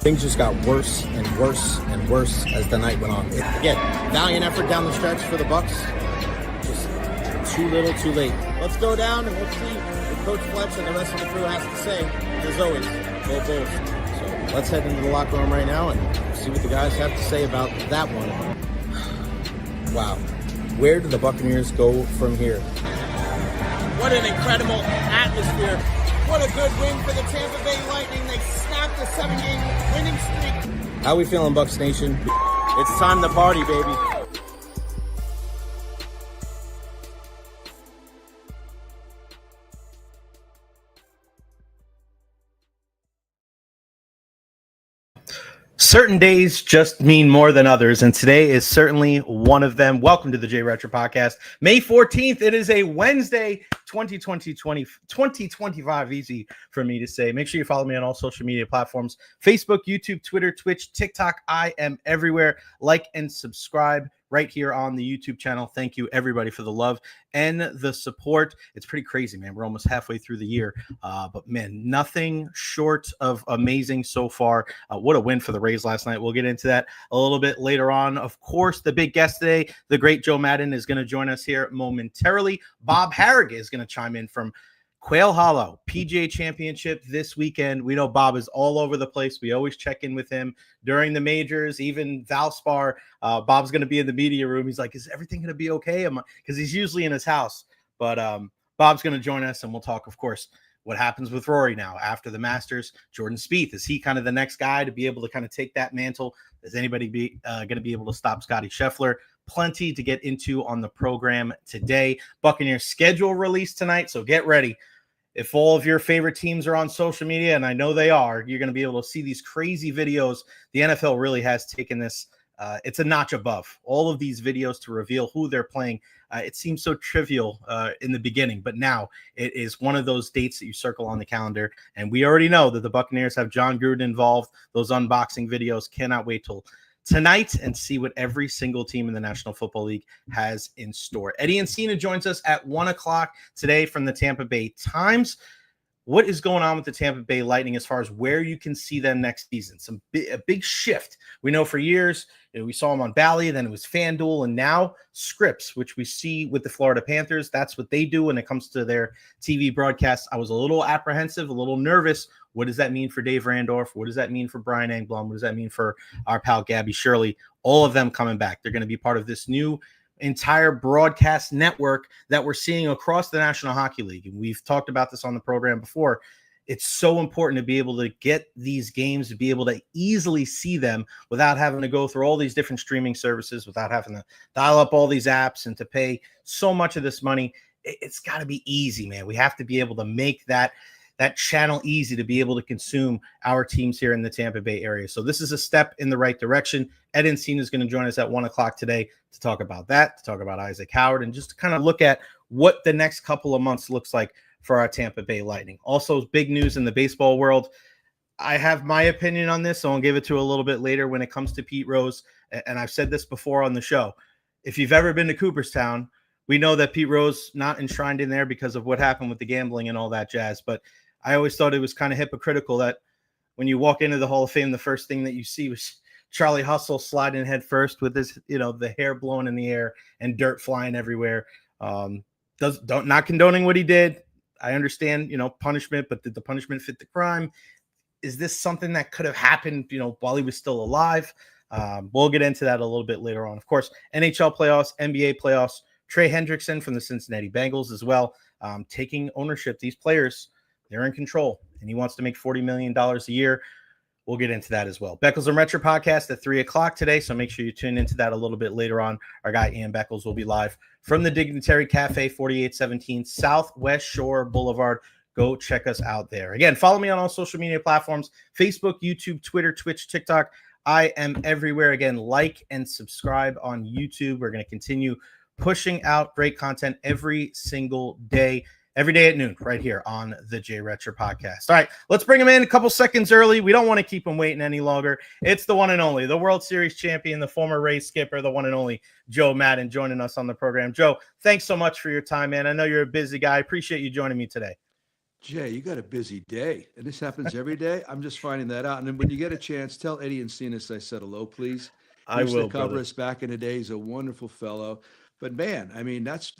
Things just got worse and worse and worse as the night went on. Again, valiant effort down the stretch for the Bucs. Just too little, too late. Let's go down and we'll see what Coach Fletch and the rest of the crew has to say. As always, go Bulls. So let's head into the locker room right now and see what the guys have to say about that one. Wow. Where do the Buccaneers go from here? What an incredible atmosphere. What a good win for the Tampa Bay Lightning. They snapped a 7-game winning streak. How we feeling, Bucs Nation? It's time to party, baby. Certain days just mean more than others, and today is certainly one of them. Welcome to the Jay Recher Podcast. May 14th, it is a Wednesday, 2025, easy for me to say. Make sure you follow me on all social media platforms, Facebook, YouTube, Twitter, Twitch, TikTok. I am everywhere. Like and subscribe right here on the YouTube channel. Thank you, everybody, for the love and the support. It's pretty crazy, man. We're almost halfway through the year, but, man, nothing short of amazing so far. What a win for the Rays last night. We'll get into that a little bit later on. Of course, the big guest today, the great Joe Maddon, is going to join us here momentarily. Bob Harig is going to chime in from Quail Hollow, PGA Championship this weekend. We know Bob is all over the place. We always check in with him during the majors, even Valspar. Bob's going to be in the media room. He's like, is everything going to be okay? Because he's usually in his house. But Bob's going to join us, and we'll talk, of course, what happens with Rory now after the Masters. Jordan Spieth, is he kind of the next guy to be able to kind of take that mantle? Is anybody going to be able to stop Scotty Scheffler? Plenty to get into on the program today. Buccaneers schedule release tonight, so get ready. If all of your favorite teams are on social media, and I know they are, you're going to be able to see these crazy videos. The NFL really has taken this. It's a notch above. All of these videos to reveal who they're playing. It seems so trivial in the beginning, but now it is one of those dates that you circle on the calendar. And we already know that the Buccaneers have John Gruden involved. Those unboxing videos, cannot wait till tonight and see what every single team in the National Football League has in store. Eddie Encina joins us at 1 o'clock today from the Tampa Bay Times. What is going on with the Tampa Bay Lightning as far as where you can see them next season? A big shift. We know for years, we saw them on Bally, then it was FanDuel, and now Scripps, which we see with the Florida Panthers. That's what they do when it comes to their TV broadcasts. I was a little apprehensive, a little nervous. What does that mean for Dave Randorf? What does that mean for Brian Engblom? What does that mean for our pal Gabby Shirley? All of them coming back. They're going to be part of this new entire broadcast network that we're seeing across the National Hockey League. And we've talked about this on the program before. It's so important to be able to get these games, to be able to easily see them without having to go through all these different streaming services, without having to dial up all these apps and to pay so much of this money. It's got to be easy, man. We have to be able to make that channel easy to be able to consume our teams here in the Tampa Bay area. So this is a step in the right direction. Ed Encina is going to join us at 1 o'clock today to talk about that, to talk about Isaac Howard, and just to kind of look at what the next couple of months looks like for our Tampa Bay Lightning. Also, big news in the baseball world. I have my opinion on this, so I'll give it to a little bit later when it comes to Pete Rose. And I've said this before on the show. If you've ever been to Cooperstown, we know that Pete Rose not enshrined in there because of what happened with the gambling and all that jazz. But I always thought it was kind of hypocritical that when you walk into the Hall of Fame, the first thing that you see was Charlie Hustle sliding head first with his, the hair blowing in the air and dirt flying everywhere. Not condoning what he did. I understand, punishment, but did the punishment fit the crime? Is this something that could have happened, while he was still alive? We'll get into that a little bit later on. Of course, NHL playoffs, NBA playoffs, Trey Hendrickson from the Cincinnati Bengals as well, taking ownership. These players, they're in control, and he wants to make $40 million a year. We'll get into that as well. Beckles and Recher Podcast at 3 o'clock today, so make sure you tune into that a little bit later on. Our guy Ian Beckles will be live from the Dignitary Cafe, 4817 Southwest Shore Boulevard. Go check us out there. Again, follow me on all social media platforms, Facebook, YouTube, Twitter, Twitch, TikTok. I am everywhere. Again, like and subscribe on YouTube. We're going to continue pushing out great content every single day. Every day at noon, right here on the Jay Recher Podcast. All right, let's bring him in a couple seconds early. We don't want to keep him waiting any longer. It's the one and only, the World Series champion, the former Rays skipper, the one and only Joe Maddon joining us on the program. Joe, thanks so much for your time, man. I know you're a busy guy. I appreciate you joining me today. Jay, you got a busy day, and this happens every day. I'm just finding that out. And then when you get a chance, tell Eddie Encina I said hello, please. He I used to will, cover brother. us back in the day. He's a wonderful fellow. But man, I mean, that's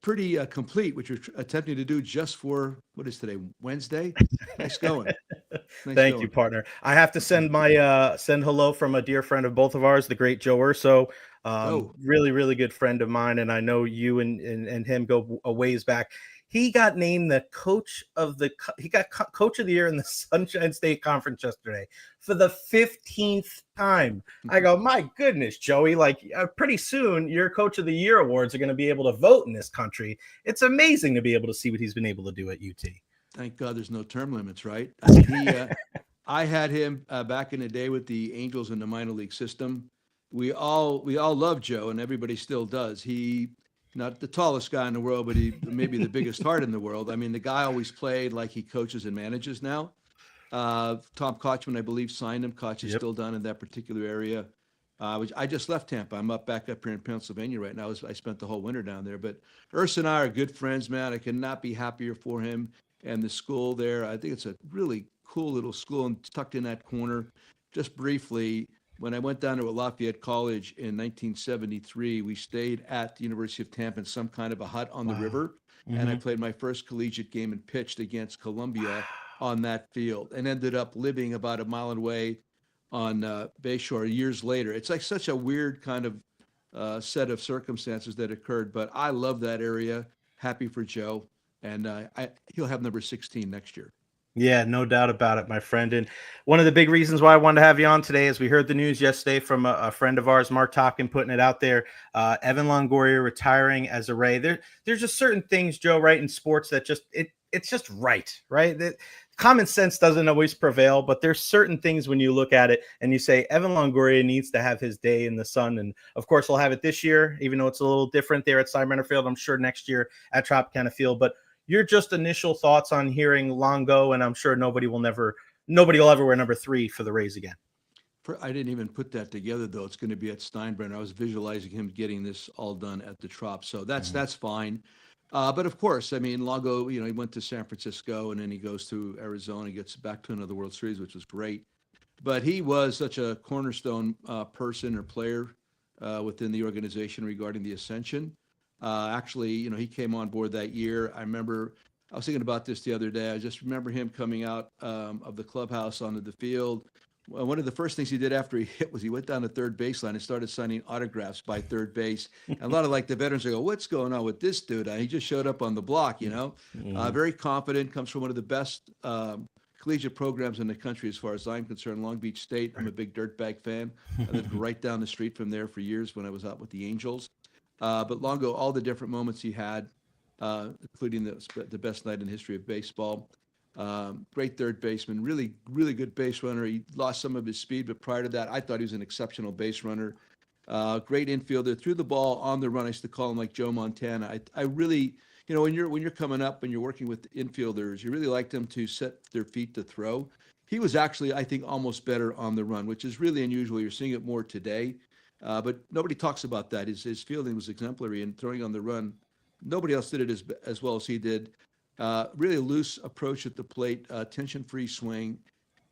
pretty complete. What you're attempting to do just for what is today, Wednesday? Nice going. Nice Thank going. you, partner. I have to send my send hello from a dear friend of both of ours, the great Joe Urso. Oh. Really, really good friend of mine, and I know you and him go a ways back. He got named the coach of the coach of the year in the Sunshine State Conference yesterday for the 15th time. I go, my goodness, Joey, like pretty soon your coach of the year awards are going to be able to vote in this country. It's amazing to be able to see what he's been able to do at UT. Thank God there's no term limits, right? I mean, I had him back in the day with the Angels in the minor league system. We all love Joe, and everybody still does. He not the tallest guy in the world, but he maybe the biggest heart in the world. I mean, the guy always played like he coaches and manages now. Tom Kochman, I believe, signed him. Koch is still down in that particular area. I just left Tampa. I'm back up here in Pennsylvania right now. I spent the whole winter down there. But Urs and I are good friends, man. I could not be happier for him and the school there. I think it's a really cool little school and tucked in that corner. Just briefly, when I went down to Lafayette College in 1973, we stayed at the University of Tampa in some kind of a hut on the river. And I played my first collegiate game and pitched against Columbia on that field and ended up living about a mile away on Bayshore years later. It's like such a weird kind of set of circumstances that occurred, but I love that area. Happy for Joe. And he'll have number 16 next year. Yeah, no doubt about it, my friend. And one of the big reasons why I wanted to have you on today is we heard the news yesterday from a friend of ours, Mark Topkin, putting it out there. Evan Longoria retiring as a Ray. There's just certain things, Joe, right, in sports that just it's just right? That common sense doesn't always prevail, but there's certain things when you look at it and you say Evan Longoria needs to have his day in the sun. And of course, we'll have it this year, even though it's a little different there at Steinbrenner Field. I'm sure next year at Tropicana Field, but your just initial thoughts on hearing Longo, and I'm sure nobody will ever wear number 3 for the Rays again. I didn't even put that together, though. It's going to be at Steinbrenner. I was visualizing him getting this all done at the Trop, so that's fine. But of course, I mean, Longo, he went to San Francisco and then he goes to Arizona, gets back to another World Series, which was great. But he was such a cornerstone person or player within the organization regarding the ascension. Actually, he came on board that year. I was thinking about this the other day. I just remember him coming out of the clubhouse onto the field. Well, one of the first things he did after he hit was he went down the third baseline and started signing autographs by third base. And a lot of the veterans go, "What's going on with this dude? He just showed up on the block, Very confident, comes from one of the best collegiate programs in the country as far as I'm concerned, Long Beach State. I'm a big Dirtbag fan. I lived right down the street from there for years when I was out with the Angels. But Longo, all the different moments he had, including the best night in the history of baseball. Great third baseman, really, really good base runner. He lost some of his speed, but prior to that, I thought he was an exceptional base runner. Great infielder, threw the ball on the run. I used to call him like Joe Montana. I really, when you're coming up and you're working with infielders, you really like them to set their feet to throw. He was actually, I think, almost better on the run, which is really unusual. You're seeing it more today. But nobody talks about that. His fielding was exemplary and throwing on the run. Nobody else did it as well as he did. Really loose approach at the plate, tension-free swing,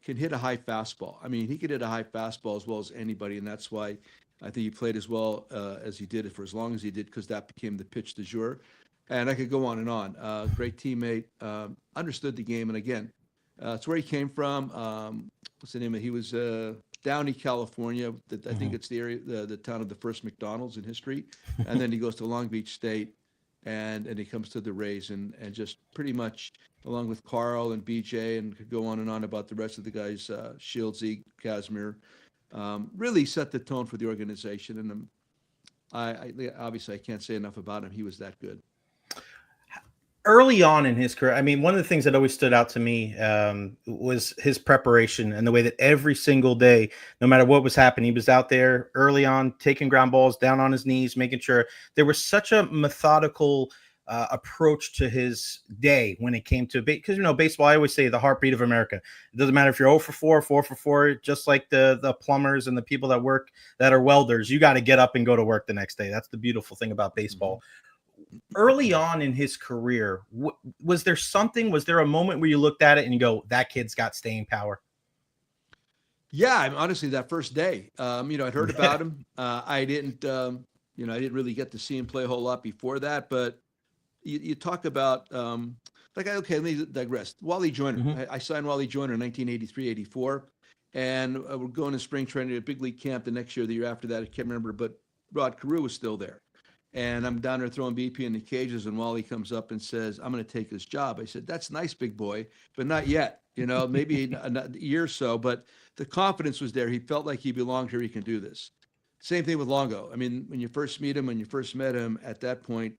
can hit a high fastball. I mean, he could hit a high fastball as well as anybody, and that's why I think he played as well as he did for as long as he did, because that became the pitch du jour. And I could go on and on. Great teammate, understood the game, and again, it's where he came from. What's the name of it? He was Downey, California. I think it's the area, the town of the first McDonald's in history. And then he goes to Long Beach State, and he comes to the Rays, and just pretty much, along with Carl and BJ, and could go on and on about the rest of the guys, Shieldsy, Kazmir, really set the tone for the organization. And I obviously I can't say enough about him. He was that good. Early on in his career, I mean, one of the things that always stood out to me was his preparation and the way that every single day, no matter what was happening, he was out there early on, taking ground balls, down on his knees, making sure there was such a methodical approach to his day when it came to, because, baseball, I always say the heartbeat of America. It doesn't matter if you're 0 for 4, 4 for 4, just like the plumbers and the people that work that are welders, you got to get up and go to work the next day. That's the beautiful thing about baseball. early on in his career, was there a moment where you looked at it and you go, that kid's got staying power? Yeah, I mean, honestly, that first day, I'd heard about him. I didn't really get to see him play a whole lot before that. But you talk about, okay, let me digress. Wally Joyner. I signed Wally Joyner in 1983, 84. And we're going to spring training at big league camp the next year, the year after that. I can't remember, but Rod Carew was still there. And I'm down there throwing BP in the cages, and Wally comes up and says, I'm going to take this job. I said, that's nice, big boy, but not yet. Maybe a year or so, but the confidence was there. He felt like he belonged here. He can do this. Same thing with Longo. I mean, when you first met him at that point,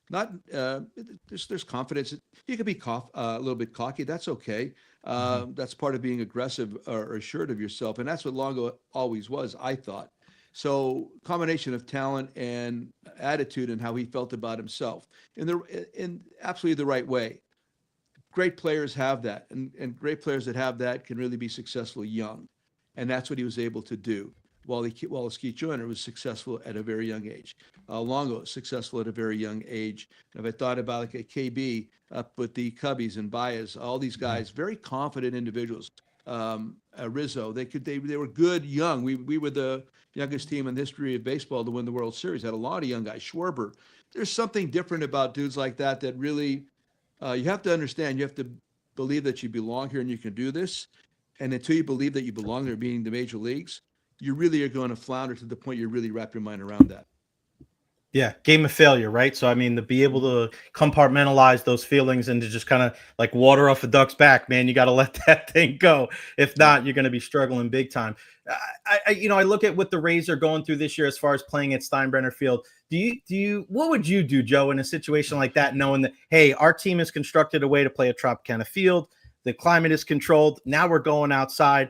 there's confidence. You could be a little bit cocky. That's okay. That's part of being aggressive or assured of yourself. And that's what Longo always was, I thought. So combination of talent and attitude and how he felt about himself in absolutely the right way. Great players have that, and great players that have that can really be successful young. And that's what he was able to do. Wallace Keith Joyner was successful at a very young age. Longo was successful at a very young age. And if I thought about like a KB up with the Cubbies and Baez, all these guys, very confident individuals. Rizzo, they were good young. We were the youngest team in the history of baseball to win the World Series. Had a lot of young guys. Schwarber. There's something different about dudes like that really you have to understand. You have to believe that you belong here and you can do this. And until you believe that you belong there, being the major leagues, you really are going to flounder to the point you really wrap your mind around that. Yeah, game of failure, right? So, I mean, to be able to compartmentalize those feelings and to just kind of like water off a duck's back, man, you got to let that thing go. If not, you're going to be struggling big time. I look at what the Rays are going through this year as far as playing at Steinbrenner Field. What would you do, Joe, in a situation like that, knowing that, hey, our team is constructed a way to play at Tropicana Field, the climate is controlled, now we're going outside.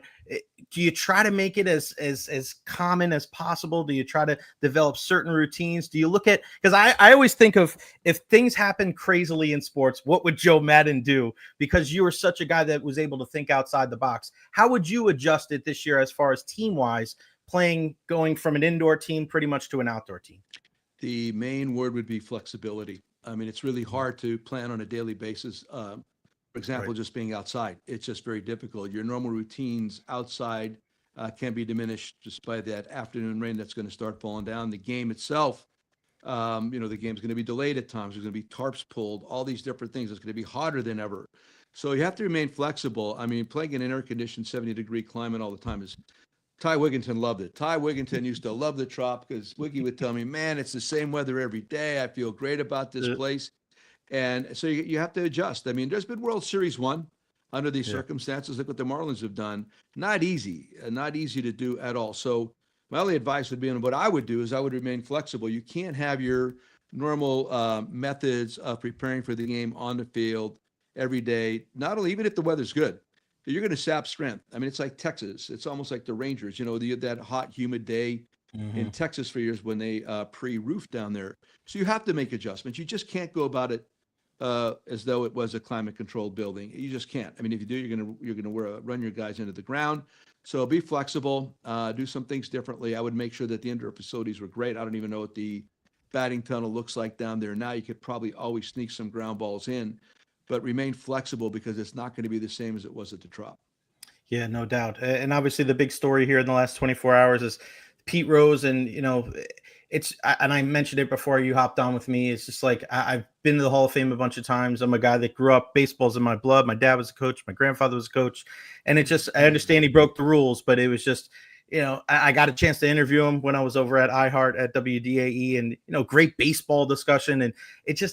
Do you try to make it as common as possible? Do you try to develop certain routines? Do you look at, because I always think of, if things happen crazily in sports, what would Joe Maddon do? Because you were such a guy that was able to think outside the box. How would you adjust it this year as far as team-wise, going from an indoor team pretty much to an outdoor team? The main word would be flexibility. I mean, it's really hard to plan on a daily basis. For example, Right. just being outside, it's just very difficult. Your normal routines outside can be diminished just by that afternoon rain that's going to start falling down. The game itself, the game's going to be delayed at times. There's going to be tarps pulled, all these different things. It's going to be hotter than ever. So you have to remain flexible. I mean, playing in an air-conditioned 70-degree climate all the time is. Ty Wigginton loved it. Ty Wigginton used to love the Trop because Wiggy would tell me, man, it's the same weather every day. I feel great about this place. And so you have to adjust. I mean, there's been World Series won under these circumstances. Look what the Marlins have done. Not easy to do at all. So my only advice would be, and what I would do is I would remain flexible. You can't have your normal methods of preparing for the game on the field every day. Not only, even if the weather's good, you're going to sap strength. I mean, it's like Texas. It's almost like the Rangers, that hot, humid day in Texas for years when they pre-roofed down there. So you have to make adjustments. You just can't go about it as though it was a climate-controlled building. You just can't. I mean, if you do, you're gonna run your guys into the ground. So be flexible. Do some things differently. I would make sure that the indoor facilities were great. I don't even know what the batting tunnel looks like down there now. You could probably always sneak some ground balls in, but remain flexible because it's not going to be the same as it was at the Trop. Yeah, no doubt. And obviously, the big story here in the last 24 hours is Pete Rose, and and I mentioned it before you hopped on with me. It's just like I've been to the Hall of Fame a bunch of times. I'm a guy that grew up, baseball's in my blood. My dad was a coach. My grandfather was a coach. And I understand he broke the rules, but it was just, I got a chance to interview him when I was over at iHeart at WDAE, and, great baseball discussion. And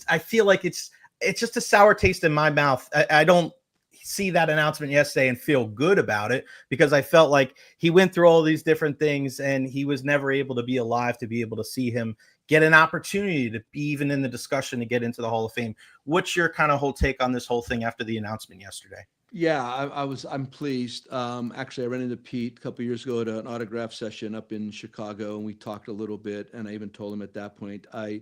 I feel like it's just a sour taste in my mouth. I don't see that announcement yesterday and feel good about it, because I felt like he went through all these different things and he was never able to be alive to be able to see him get an opportunity to be even in the discussion to get into the Hall of Fame. What's your kind of whole take on this whole thing after the announcement yesterday? Yeah, I'm pleased. Actually, I ran into Pete a couple of years ago at an autograph session up in Chicago, and we talked a little bit, and I even told him at that point, I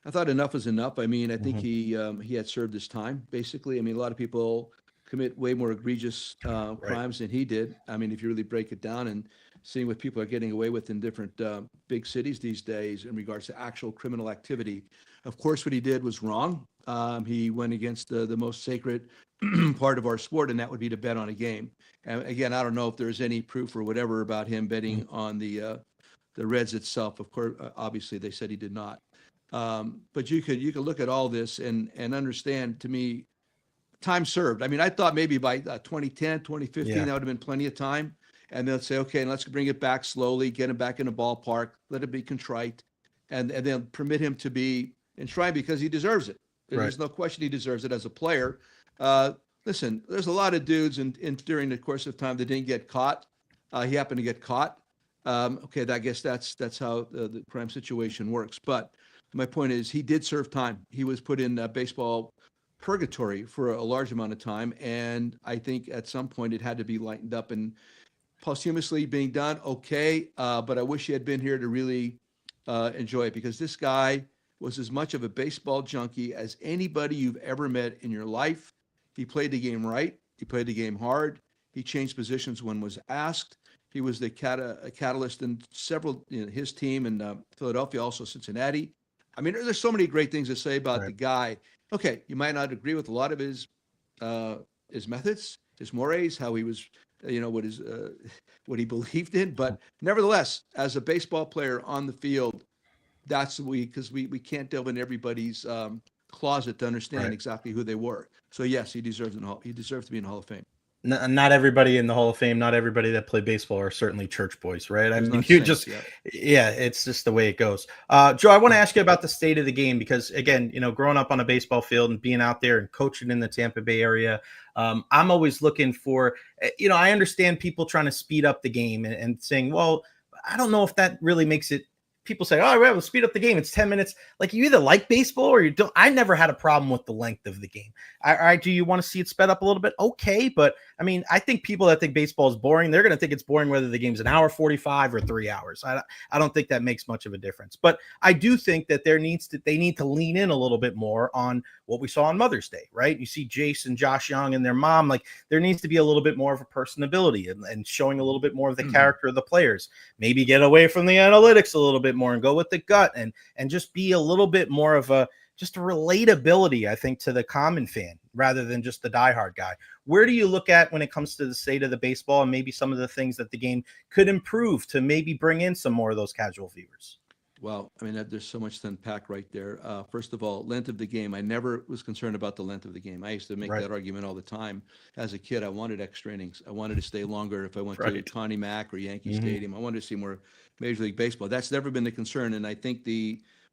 thought enough was enough. I mean, I think he had served his time, basically. I mean, a lot of people commit way more egregious crimes than he did. I mean, if you really break it down and seeing what people are getting away with in different big cities these days in regards to actual criminal activity. Of course, what he did was wrong. He went against the most sacred part of our sport, and that would be to bet on a game. And again, I don't know if there's any proof or whatever about him betting on the Reds itself. Of course, obviously, they said he did not. But you could look at all this and understand, to me, time served. I mean, I thought maybe by 2010, 2015, that would have been plenty of time. And they'll say, okay, let's bring it back slowly, get him back in the ballpark, let him be contrite, and then permit him to be enshrined because he deserves it. There's no question he deserves it as a player. Listen, there's a lot of dudes during the course of time that didn't get caught. He happened to get caught. Okay, I guess that's how the crime situation works. But my point is, he did serve time. He was put in baseball purgatory for a large amount of time, and I think at some point it had to be lightened up and posthumously being done. Okay, but I wish he had been here to really enjoy it, because this guy was as much of a baseball junkie as anybody you've ever met in your life. He played the game right. He played the game hard. He changed positions when was asked. He was the catalyst in several, his team in Philadelphia, also Cincinnati. I mean, there's so many great things to say about the guy. Okay, you might not agree with a lot of his methods, his mores, how he was, what he believed in, but nevertheless, as a baseball player on the field, that's because we can't delve in everybody's closet to understand exactly who they were. So yes, he deserves to be in the Hall of Fame. Not everybody in the Hall of Fame, not everybody that played baseball are certainly church boys, right? I mean, it's just the way it goes. Joe, I want to ask you about the state of the game, because again, growing up on a baseball field and being out there and coaching in the Tampa Bay area, I'm always looking for, I understand people trying to speed up the game and saying, well, I don't know if that really makes it. People say, oh, we'll speed up the game. It's 10 minutes. Like, you either like baseball or you don't. I never had a problem with the length of the game. Do you want to see it sped up a little bit? Okay. But I mean, I think people that think baseball is boring, they're going to think it's boring whether the game's an hour 45 or 3 hours. I don't think that makes much of a difference. But I do think that they need to lean in a little bit more on what we saw on Mother's Day, right? You see Jace and Josh Young and their mom, like, there needs to be a little bit more of a personability and showing a little bit more of the character of the players. Maybe get away from the analytics a little bit more and go with the gut and just be a little bit more of a relatability, I think, to the common fan rather than just the diehard guy. Where do you look at when it comes to the state of the baseball and maybe some of the things that the game could improve to maybe bring in some more of those casual viewers? Well, I mean, there's so much to unpack right there. First of all, length of the game. I never was concerned about the length of the game. I used to make that argument all the time. As a kid, I wanted extra innings. I wanted to stay longer if I went to Connie Mack or Yankee Stadium. I wanted to see more Major League Baseball. That's never been the concern, and I think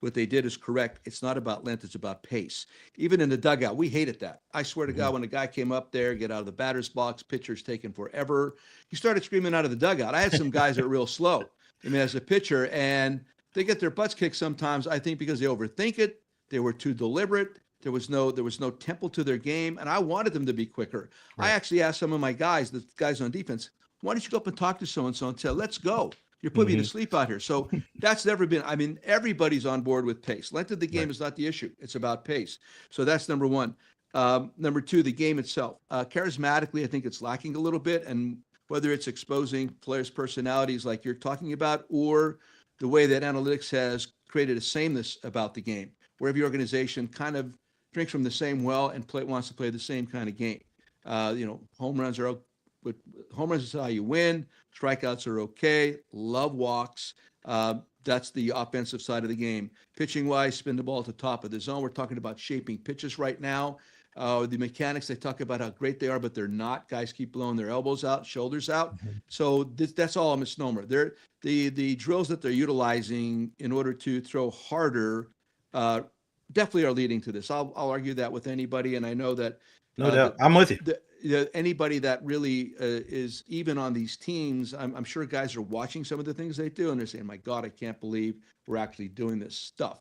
what they did is correct. It's not about length, it's about pace. Even in the dugout, we hated that. I swear to God, when a guy came up there, get out of the batter's box, pitcher's taking forever, he started screaming out of the dugout. I had some guys that are real slow, I mean, as a pitcher, and they get their butts kicked sometimes, I think, because they overthink it. They were too deliberate. There was no tempo to their game, and I wanted them to be quicker. I actually asked some of my guys, the guys on defense, why don't you go up and talk to so-and-so and say, let's go. You're putting me to sleep out here. So that's never been, I mean, everybody's on board with pace. Length of the game is not the issue. It's about pace. So that's number one. Number two, the game itself. Charismatically, I think it's lacking a little bit. And whether it's exposing players' personalities like you're talking about, or the way that analytics has created a sameness about the game, where every organization kind of drinks from the same well and wants to play the same kind of game. Home runs is how you win. Strikeouts are okay. Love walks. That's the offensive side of the game. Pitching wise, spin the ball at the top of the zone. We're talking about shaping pitches right now. The mechanics, they talk about how great they are, but they're not. Guys keep blowing their elbows out, shoulders out. So that's all a misnomer. The drills that they're utilizing in order to throw harder definitely are leading to this. I'll argue that with anybody, and I know that. No doubt. I'm with you. Anybody that really is even on these teams, I'm sure guys are watching some of the things they do, and they're saying, my God, I can't believe we're actually doing this stuff.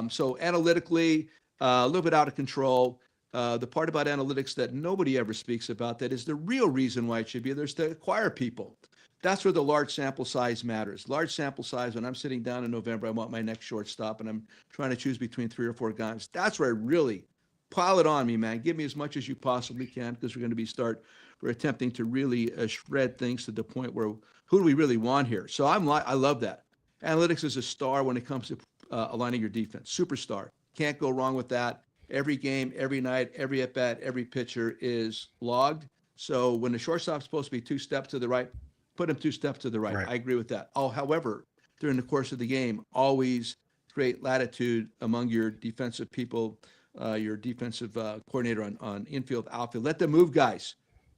So analytically, a little bit out of control. The part about analytics that nobody ever speaks about, that is the real reason why it should be there, is to acquire people. That's where the large sample size matters. Large sample size, when I'm sitting down in November, I want my next shortstop, and I'm trying to choose between 3 or 4 guys. That's where I really pile it on me, man. Give me as much as you possibly can, because we're attempting to really shred things to the point where, who do we really want here? So I love that. Analytics is a star when it comes to aligning your defense. Superstar. Can't go wrong with that. Every game, every night, every at-bat, every pitcher is logged. So when the shortstop's supposed to be 2 steps to the right, put him 2 steps to the right. I agree with that. However, during the course of the game, always create latitude among your defensive people, your defensive coordinator on infield, outfield. Let them move guys.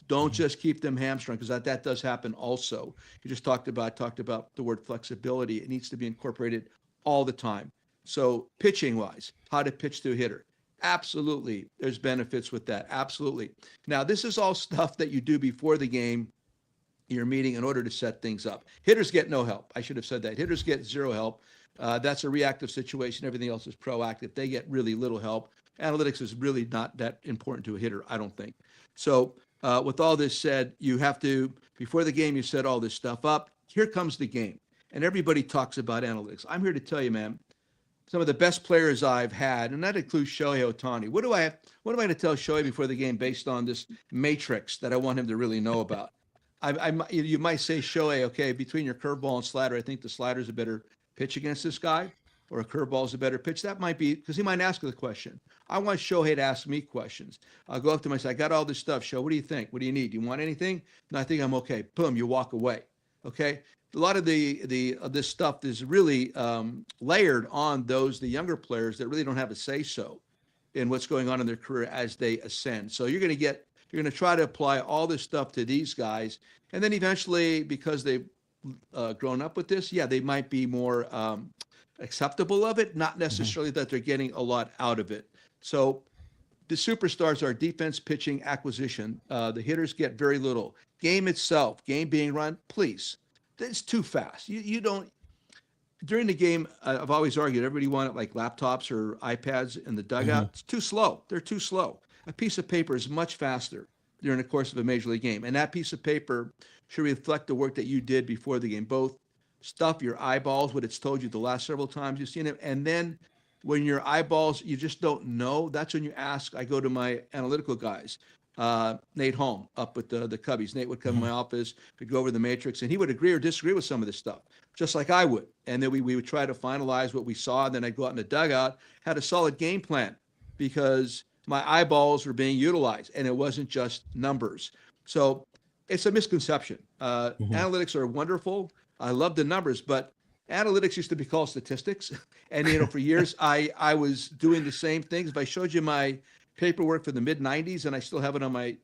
Don't just keep them hamstrung, because that does happen also. You just talked about the word flexibility. It needs to be incorporated all the time. So pitching-wise, how to pitch to a hitter. Absolutely, there's benefits with that. Absolutely. Now, this is all stuff that you do before the game, your meeting, in order to set things up. Hitters get no help. I should have said that. Hitters get zero help. That's a reactive situation. Everything else is proactive. They get really little help. Analytics is really not that important to a hitter, I don't think. So with all this said, you have to, before the game, you set all this stuff up. Here comes the game. And everybody talks about analytics. I'm here to tell you, man, some of the best players I've had, and that includes Shohei Ohtani. What am I going to tell Shohei before the game based on this matrix that I want him to really know about? You might say, Shohei, okay, between your curveball and slider, I think the slider's a better pitch against this guy, or a curveball is a better pitch. That might be, because he might ask the question. I want Shohei to ask me questions. I'll go up to him and say, I got all this stuff, Shohei. What do you think? What do you need? Do you want anything? No, I think I'm okay. Boom, you walk away. Okay? A lot of this stuff is really layered on the younger players that really don't have a say-so in what's going on in their career as they ascend. So you're going to try to apply all this stuff to these guys. And then eventually, because they've grown up with this, they might be more acceptable of it, not necessarily that they're getting a lot out of it. So the superstars are defense, pitching, acquisition. The hitters get very little. Game itself, game being run, please. It's too fast. You don't. During the game, I've always argued everybody wanted like laptops or iPads in the dugout. It's too slow. They're too slow. A piece of paper is much faster during the course of a major league game. And that piece of paper should reflect the work that you did before the game, both stuff your eyeballs, what it's told you the last several times you've seen it. And then when your eyeballs, you just don't know, that's when you ask. I go to my analytical guys, Nate Holm up with the Cubbies. Nate would come in my office, we'd go over the matrix, and he would agree or disagree with some of this stuff, just like I would. And then we would try to finalize what we saw. And then I'd go out in the dugout, had a solid game plan, because my eyeballs were being utilized, and it wasn't just numbers. So it's a misconception. Analytics are wonderful. I love the numbers, but analytics used to be called statistics. And, for years I was doing the same things. If I showed you my paperwork for the mid-90s and I still have it on my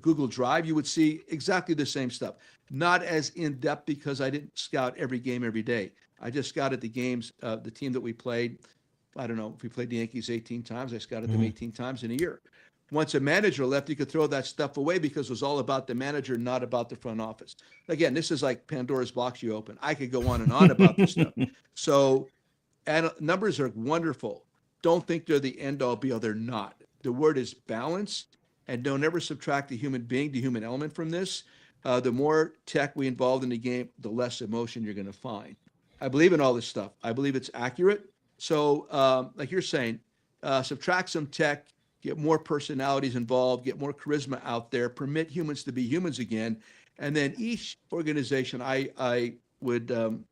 Google Drive, you would see exactly the same stuff. Not as in-depth, because I didn't scout every game every day. I just scouted the games, the team that we played. I don't know, if we played the Yankees 18 times, I scouted them 18 times in a year. Once a manager left, you could throw that stuff away, because it was all about the manager, not about the front office. Again, this is like Pandora's box you open. I could go on and on about this stuff. So numbers are wonderful. Don't think they're the end-all, be-all. They're not. The word is balance, and don't ever subtract the human being, the human element from this. The more tech we involve in the game, the less emotion you're going to find. I believe in all this stuff. I believe it's accurate. So like you're saying, subtract some tech, get more personalities involved, get more charisma out there, permit humans to be humans again. And then each organization, I would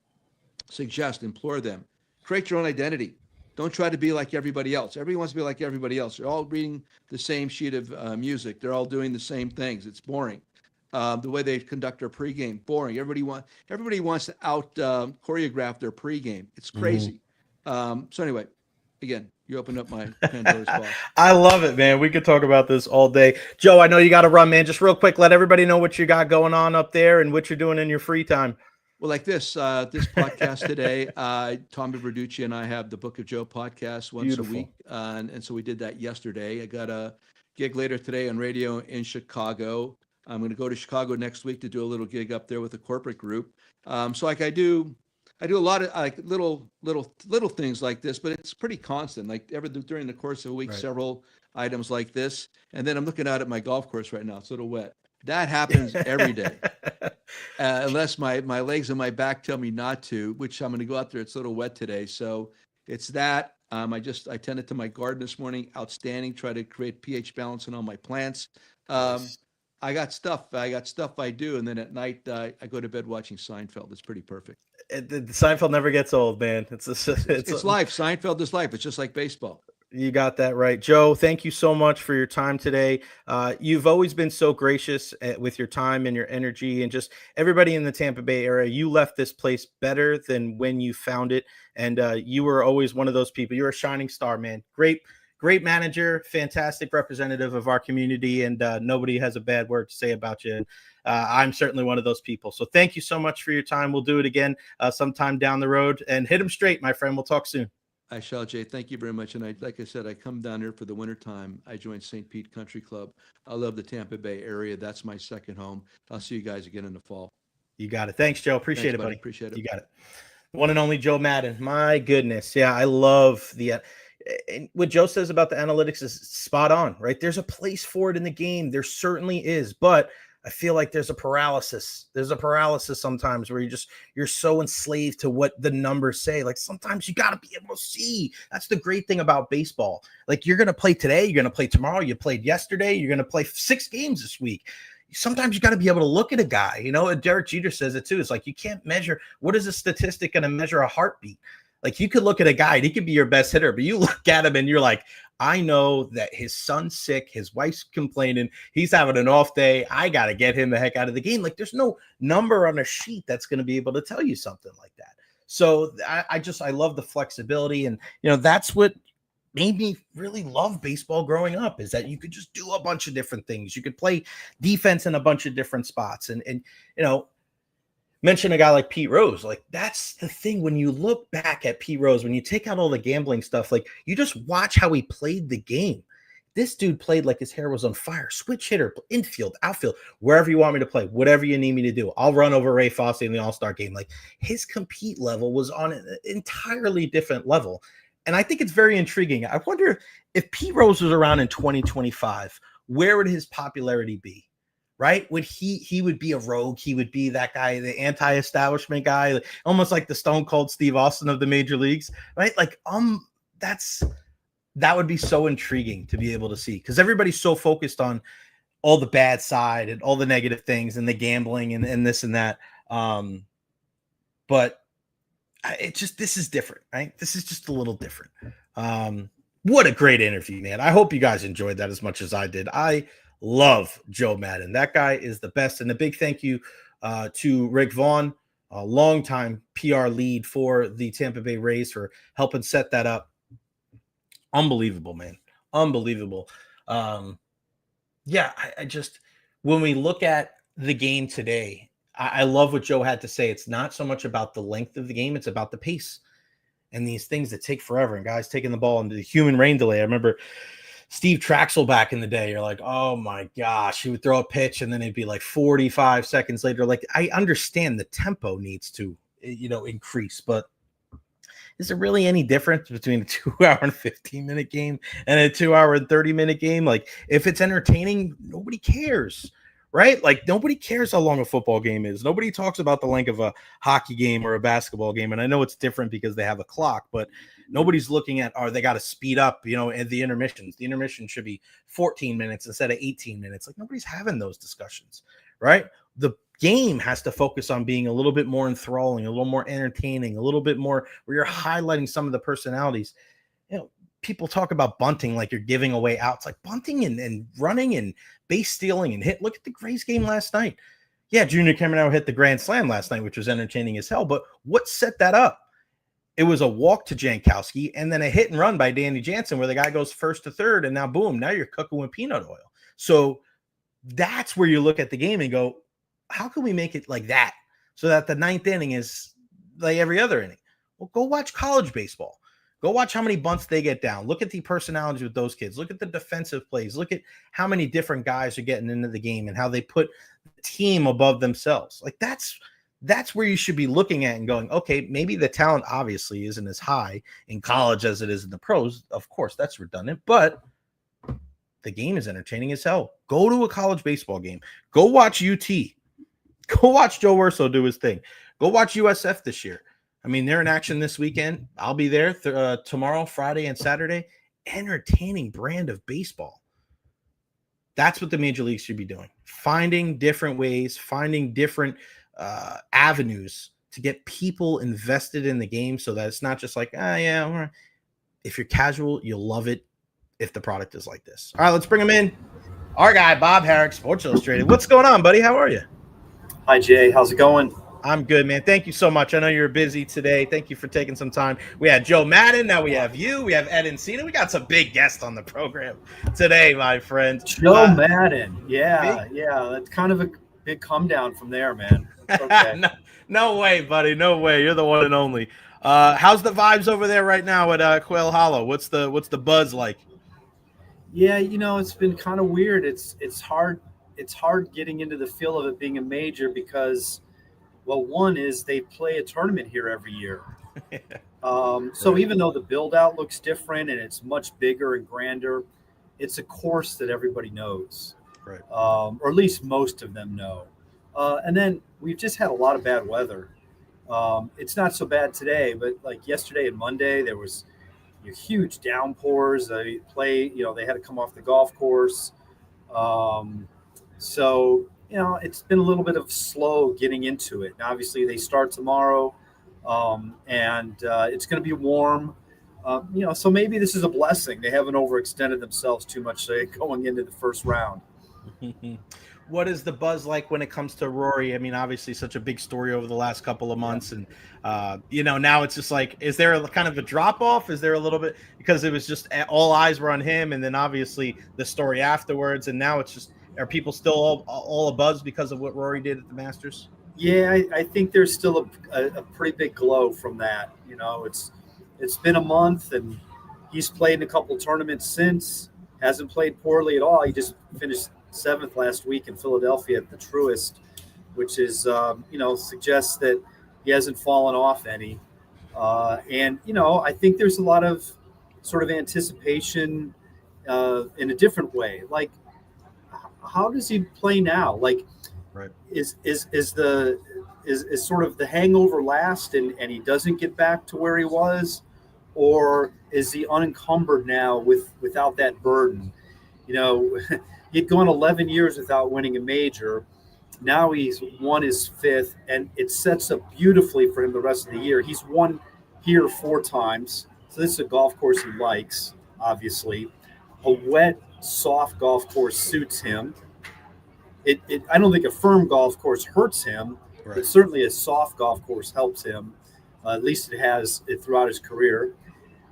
suggest, implore them, create your own identity. Don't try to be like everybody else. Everybody wants to be like everybody else. They're all reading the same sheet of music. They're all doing the same things. It's boring. The way they conduct their pregame, boring. Everybody wants to out choreograph their pregame. It's crazy. So anyway, again, you opened up my Pandora's box. I love it, man. We could talk about this all day. Joe, I know you got to run, man. Just real quick, let everybody know what you got going on up there and what you're doing in your free time. Well, like this podcast today, Tommy Verducci and I have the Book of Joe podcast once a week. And so we did that yesterday. I got a gig later today on radio in Chicago. I'm going to go to Chicago next week to do a little gig up there with a corporate group. So like I do a lot of like little things like this, but it's pretty constant. Like during the course of a week, several items like this. And then I'm looking out at my golf course right now. It's a little wet. That happens every day, unless my legs and my back tell me not to, which I'm going to go out there. It's a little wet today. So it's that. I tended to my garden this morning. Outstanding. Try to create pH balance in all my plants. I got stuff I do. And then at night, I go to bed watching Seinfeld. It's pretty perfect. Seinfeld never gets old, man. It's life. Seinfeld is life. It's just like baseball. You got that right. Joe, thank you so much for your time today. You've always been so gracious with your time and your energy, and just everybody in the Tampa Bay area. You left this place better than when you found it. And you were always one of those people. You're a shining star, man. Great manager, fantastic representative of our community, and nobody has a bad word to say about you. I'm certainly one of those people. So thank you so much for your time. We'll do it again sometime down the road, and hit them straight, my friend. We'll talk soon. I shall, Jay. Thank you very much. And like I said, I come down here for the winter time. I joined St. Pete Country Club. I love the Tampa Bay area. That's my second home. I'll see you guys again in the fall. You got it. Thanks, Joe. Appreciate it, buddy. Appreciate it. You got it. One and only Joe Maddon. My goodness. Yeah, I love what Joe says about the analytics is spot on, right? There's a place for it in the game. There certainly is, but I feel like there's a paralysis. There's a paralysis sometimes where you're so enslaved to what the numbers say. Like sometimes you got to be able to see. That's the great thing about baseball. Like you're going to play today, you're going to play tomorrow, you played yesterday, you're going to play 6 games this week. Sometimes you got to be able to look at a guy, Derek Jeter says it too. It's like, you can't measure. What is a statistic going to measure a heartbeat? Like you could look at a guy and he could be your best hitter, but you look at him and you're like, I know that his son's sick, his wife's complaining, he's having an off day. I got to get him the heck out of the game. Like there's no number on a sheet that's going to be able to tell you something like that. So I love the flexibility. And, that's what made me really love baseball growing up, is that you could just do a bunch of different things. You could play defense in a bunch of different spots. And mention a guy like Pete Rose. Like that's the thing. When you look back at Pete Rose, when you take out all the gambling stuff, like you just watch how he played the game. This dude played like his hair was on fire. Switch hitter, infield, outfield, wherever you want me to play, whatever you need me to do. I'll run over Ray Fosse in the All-Star game. Like his compete level was on an entirely different level. And I think it's very intriguing. I wonder if Pete Rose was around in 2025, where would his popularity be? Right? Would he would be a rogue? He would be that guy, the anti-establishment guy, almost like the Stone Cold Steve Austin of the major leagues, right? Like, that would be so intriguing to be able to see, because everybody's so focused on all the bad side and all the negative things and the gambling and this and that. But this is different, right? This is just a little different. What a great interview, man. I hope you guys enjoyed that as much as I did. I love Joe Maddon. That guy is the best. And a big thank you to Rick Vaughn, a longtime PR lead for the Tampa Bay Rays, for helping set that up. Unbelievable, man. Unbelievable. I just, when we look at the game today, I love what Joe had to say. It's not so much about the length of the game. It's about the pace and these things that take forever, and guys taking the ball into the human rain delay. I remember Steve Traxel back in the day. You're like, oh my gosh, he would throw a pitch and then it'd be like 45 seconds later. Like, I understand the tempo needs to, increase, but is there really any difference between a 2-hour and 15-minute game and a 2-hour and 30-minute game? Like, if it's entertaining, nobody cares, right? Like, nobody cares how long a football game is. Nobody talks about the length of a hockey game or a basketball game. And I know it's different because they have a clock, but nobody's looking at, they got to speed up, and the intermissions. The intermission should be 14 minutes instead of 18 minutes. Like, nobody's having those discussions, right? The game has to focus on being a little bit more enthralling, a little more entertaining, a little bit more where you're highlighting some of the personalities. People talk about bunting like you're giving away outs. Like, bunting and running and base stealing and hit. Look at the Grays game last night. Yeah, Junior Cameron hit the grand slam last night, which was entertaining as hell. But what set that up? It was a walk to Jankowski and then a hit and run by Danny Jansen where the guy goes first to third, and now boom, now you're cooking with peanut oil. So that's where you look at the game and go, how can we make it like that so that the ninth inning is like every other inning? Well, go watch college baseball. Go watch how many bunts they get down. Look at the personalities with those kids. Look at the defensive plays. Look at how many different guys are getting into the game and how they put the team above themselves. Like, that's where you should be looking at and going, okay, maybe the talent obviously isn't as high in college as it is in the pros. Of course, that's redundant, but the game is entertaining as hell. Go to a college baseball game. Go watch UT. Go watch Joe Urso do his thing. Go watch USF this year. I mean, they're in action this weekend. I'll be there tomorrow, Friday, and Saturday. Entertaining brand of baseball. That's what the major leagues should be doing. Finding different ways, finding different avenues to get people invested in the game so that it's not just like, if you're casual, you'll love it if the product is like this. All right, let's bring him in. Our guy, Bob Harig, Sports Illustrated. What's going on, buddy? How are you? Hi, Jay. How's it going? I'm good, man. Thank you so much. I know you're busy today. Thank you for taking some time. We had Joe Maddon. Now we have you. We have Encina. We got some big guests on the program today, my friend. Joe Maddon. Yeah. That's kind of a big come down from there, man. Okay. No way, buddy. No way. You're the one and only. How's the vibes over there right now at Quail Hollow? What's the buzz like? Yeah, it's been kind of weird. It's hard getting into the feel of it being a major because, well, one is they play a tournament here every year. So even though the build out looks different and it's much bigger and grander, it's a course that everybody knows, right? Or at least most of them know. And then we've just had a lot of bad weather. It's not so bad today, but like yesterday and Monday, there was huge downpours. They had to come off the golf course. So, it's been a little bit of slow getting into it. Now, obviously, they start tomorrow, and it's going to be warm. So maybe this is a blessing. They haven't overextended themselves too much going into the first round. What is the buzz like when it comes to Rory? I mean, obviously such a big story over the last couple of months. And, now it's just like, is there a kind of a drop off? Is there a little bit, because it was just all eyes were on him. And then obviously the story afterwards. And now it's just, are people still all abuzz because of what Rory did at the Masters? Yeah, I think there's still a pretty big glow from that. It's been a month and he's played in a couple of tournaments since, hasn't played poorly at all. He just finished 7th last week in Philadelphia at the Truist, which is, suggests that he hasn't fallen off any. And I think there's a lot of sort of anticipation in a different way. Like, how does he play now? Like, right. Is sort of the hangover last and he doesn't get back to where he was, or is he unencumbered now without that burden? He'd gone 11 years without winning a major. Now he's won his 5th, and it sets up beautifully for him the rest of the year. He's won here 4 times, so this is a golf course he likes, obviously. A wet, soft golf course suits him. I don't think a firm golf course hurts him, right, but certainly a soft golf course helps him. At least it has it throughout his career.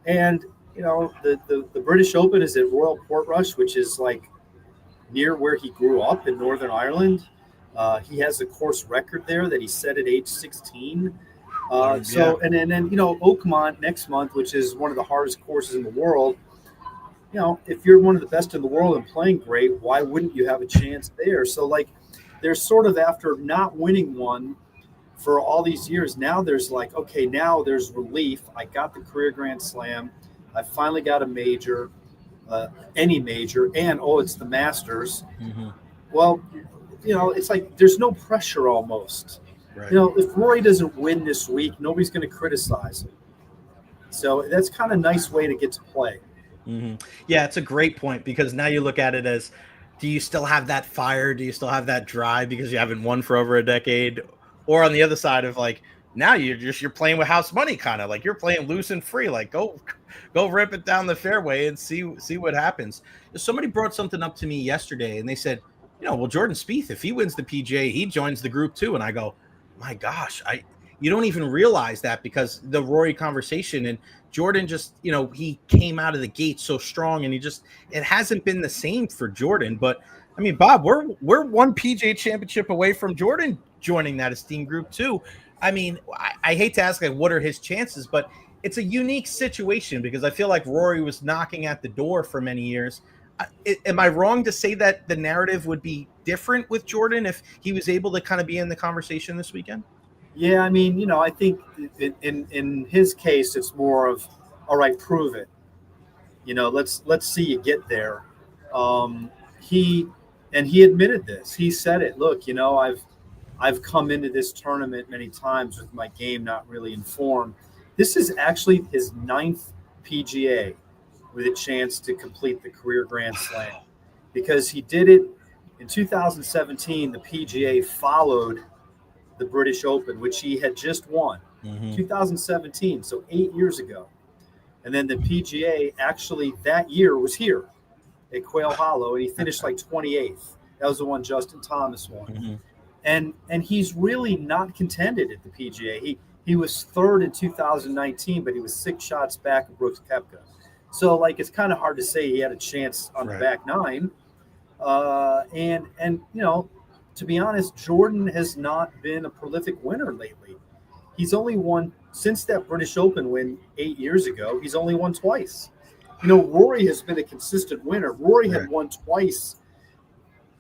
And, the British Open is at Royal Portrush, which is like near where he grew up in Northern Ireland. He has a course record there that he set at age 16. And then Oakmont next month, which is one of the hardest courses in the world. If you're one of the best in the world and playing great, why wouldn't you have a chance there? So there's sort of, after not winning one for all these years, now there's like, okay, now there's relief. I got the career Grand Slam. I finally got a major. Any major, and it's the Masters. Mm-hmm. Well, it's like there's no pressure almost. Right. If Rory doesn't win this week, nobody's going to criticize him. So that's kind of a nice way to get to play. Mm-hmm. Yeah, it's a great point, because now you look at it as, do you still have that fire? Do you still have that drive because you haven't won for over a decade? Or on the other side of like, now you're playing with house money, kind of like you're playing loose and free. Like go rip it down the fairway and see what happens. Somebody brought something up to me yesterday, and they said, well, Jordan Spieth, if he wins the PGA, he joins the group too. And I go, my gosh, you don't even realize that, because the Rory conversation, and Jordan just, he came out of the gate so strong, and it hasn't been the same for Jordan. But I mean, Bob, we're one PGA championship away from Jordan joining that esteemed group too. I mean, I hate to ask, like, what are his chances, but it's a unique situation, because I feel like Rory was knocking at the door for many years. Am I wrong to say that the narrative would be different with Jordan if he was able to kind of be in the conversation this weekend? Yeah, I mean, I think in his case, it's more of, all right, prove it. Let's see you get there. He admitted this. He said it. Look, I've come into this tournament many times with my game not really informed. This is actually his 9th PGA with a chance to complete the career Grand Slam, because he did it in 2017. The PGA followed the British Open, which he had just won, 2017, so 8 years ago. And then the PGA actually that year was here at Quail Hollow, and he finished like 28th. That was the one Justin Thomas won. Mm-hmm. And he's really not contended at the PGA. He was third in 2019, but he was 6 shots back of Brooks Koepka. So, like, it's kind of hard to say he had a chance on the back nine. And you know, to be honest, Jordan has not been a prolific winner lately. He's only won since that British Open win 8 years ago. He's only won twice. You know, Rory has been a consistent winner. Rory had won twice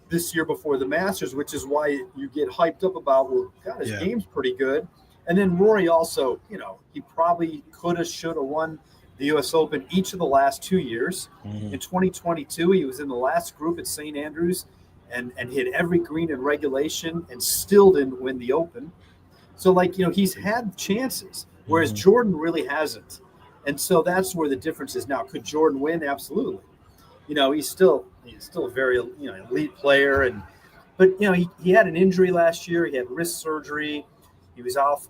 this year before the Masters, which is why you get hyped up about, well, God, his game's pretty good. And then Rory also, you know, he probably could have, should have won the U.S. Open each of the last 2 years. Mm-hmm. In 2022, he was in the last group at St. Andrews and hit every green in regulation and still didn't win the Open. So, like, you know, he's had chances, whereas Jordan really hasn't. And so that's where the difference is now. Could Jordan win? Absolutely. You know, he's still a very, you know, elite player. But, you know, he had an injury last year. He had wrist surgery. He was out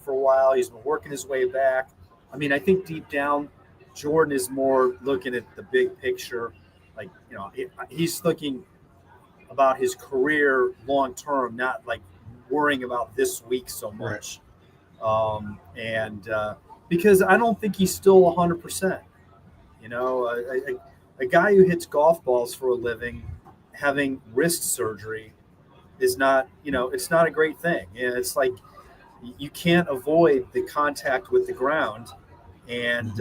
for a while. He's been working his way back. I mean, I think deep down, Jordan is more looking at the big picture. Like, you know, he's thinking about his career long term, not like worrying about this week so much. Because I don't think he's still 100%. You know, a guy who hits golf balls for a living, having wrist surgery is not, you know, it's not a great thing. You know, it's like you can't avoid the contact with the ground. And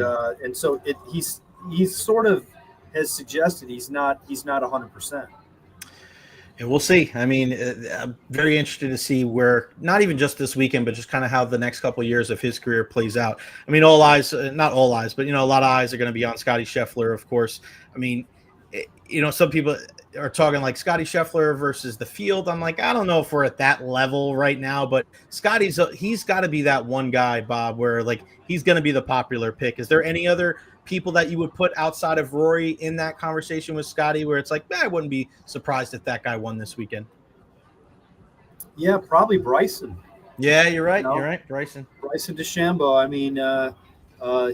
so he's sort of has suggested he's not 100%. And we'll see. I mean, I'm very interested to see where, not even just this weekend, but just kind of how the next couple of years of his career plays out. I mean, not all eyes, but, you know, a lot of eyes are going to be on Scottie Scheffler, of course. I mean, you know, some people are talking like Scottie Scheffler versus the field. I'm like, I don't know if we're at that level right now, but he's got to be that one guy, Bob, where like he's going to be the popular pick. Is there any other people that you would put outside of Rory in that conversation with Scottie, where it's like, I wouldn't be surprised if that guy won this weekend? Yeah, probably Bryson. Yeah, you're right. You know? You're right, Bryson DeChambeau. I mean,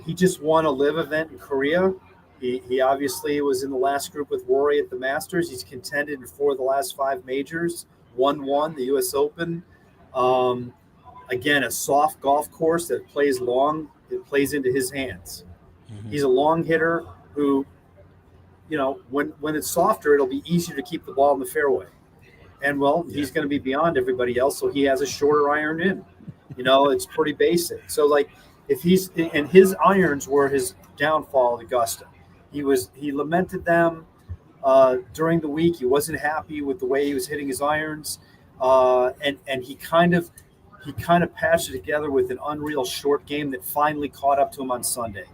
he just won a live event in Korea. He obviously was in the last group with Rory at the Masters. He's contended in 4 of the last 5 majors. Won the U.S. Open. Again, a soft golf course that plays long. It plays into his hands. He's a long hitter who, you know, when it's softer, it'll be easier to keep the ball in the fairway. And, well, he's going to be beyond everybody else, so he has a shorter iron in. You know, it's pretty basic. So, like, if his irons were his downfall at Augusta. He lamented them during the week. He wasn't happy with the way he was hitting his irons. And he kind of patched it together with an unreal short game that finally caught up to him on Sunday.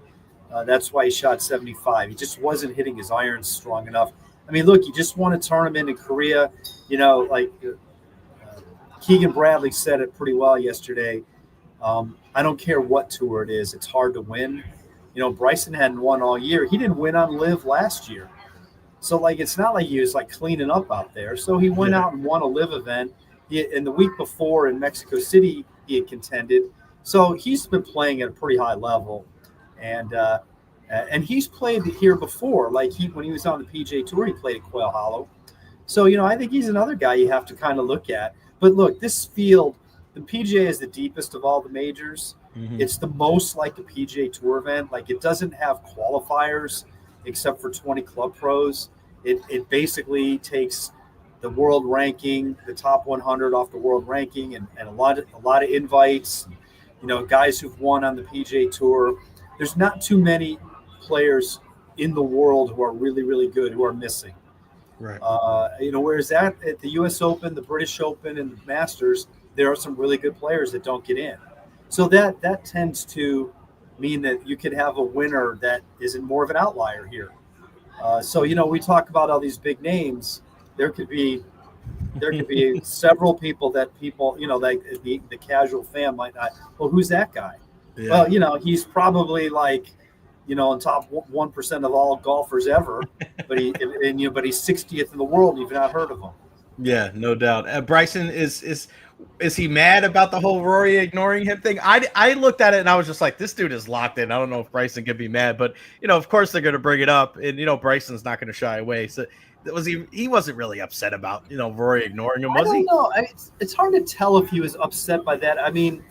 That's why he shot 75. He just wasn't hitting his irons strong enough. I mean, look, he just won a tournament in Korea. You know, like Keegan Bradley said it pretty well yesterday. I don't care what tour it is. It's hard to win. You know, Bryson hadn't won all year. He didn't win on Live last year. So, like, it's not like he was, like, cleaning up out there. So he went out and won a Live event. And the week before in Mexico City, he had contended. So he's been playing at a pretty high level. And he's played here before. Like, when he was on the PGA Tour, he played at Quail Hollow. So, you know, I think he's another guy you have to kind of look at. But, look, this field, the PGA is the deepest of all the majors. It's the most like a PGA Tour event. Like, it doesn't have qualifiers except for 20 club pros. It basically takes the world ranking, the top 100 off the world ranking, and a lot of invites. You know, guys who've won on the PGA Tour. There's not too many players in the world who are really, really good who are missing. Right. You know, whereas at the U.S. Open, the British Open, and the Masters, there are some really good players that don't get in. So that tends to mean that you could have a winner that isn't more of an outlier here. So, you know, we talk about all these big names. There could be several people that people, you know, like the casual fan might not. Well, who's that guy? Yeah. Well, you know, he's probably like, you know, on top 1% of all golfers ever, but he's 60th in the world and you've not heard of him. Yeah, no doubt. Bryson is he mad about the whole Rory ignoring him thing? I looked at it and I was just like, this dude is locked in. I don't know if Bryson can be mad, but of course they're going to bring it up, and Bryson's not going to shy away. So he wasn't really upset about Rory ignoring him, was he? I don't know. It's hard to tell if he was upset by that. I mean,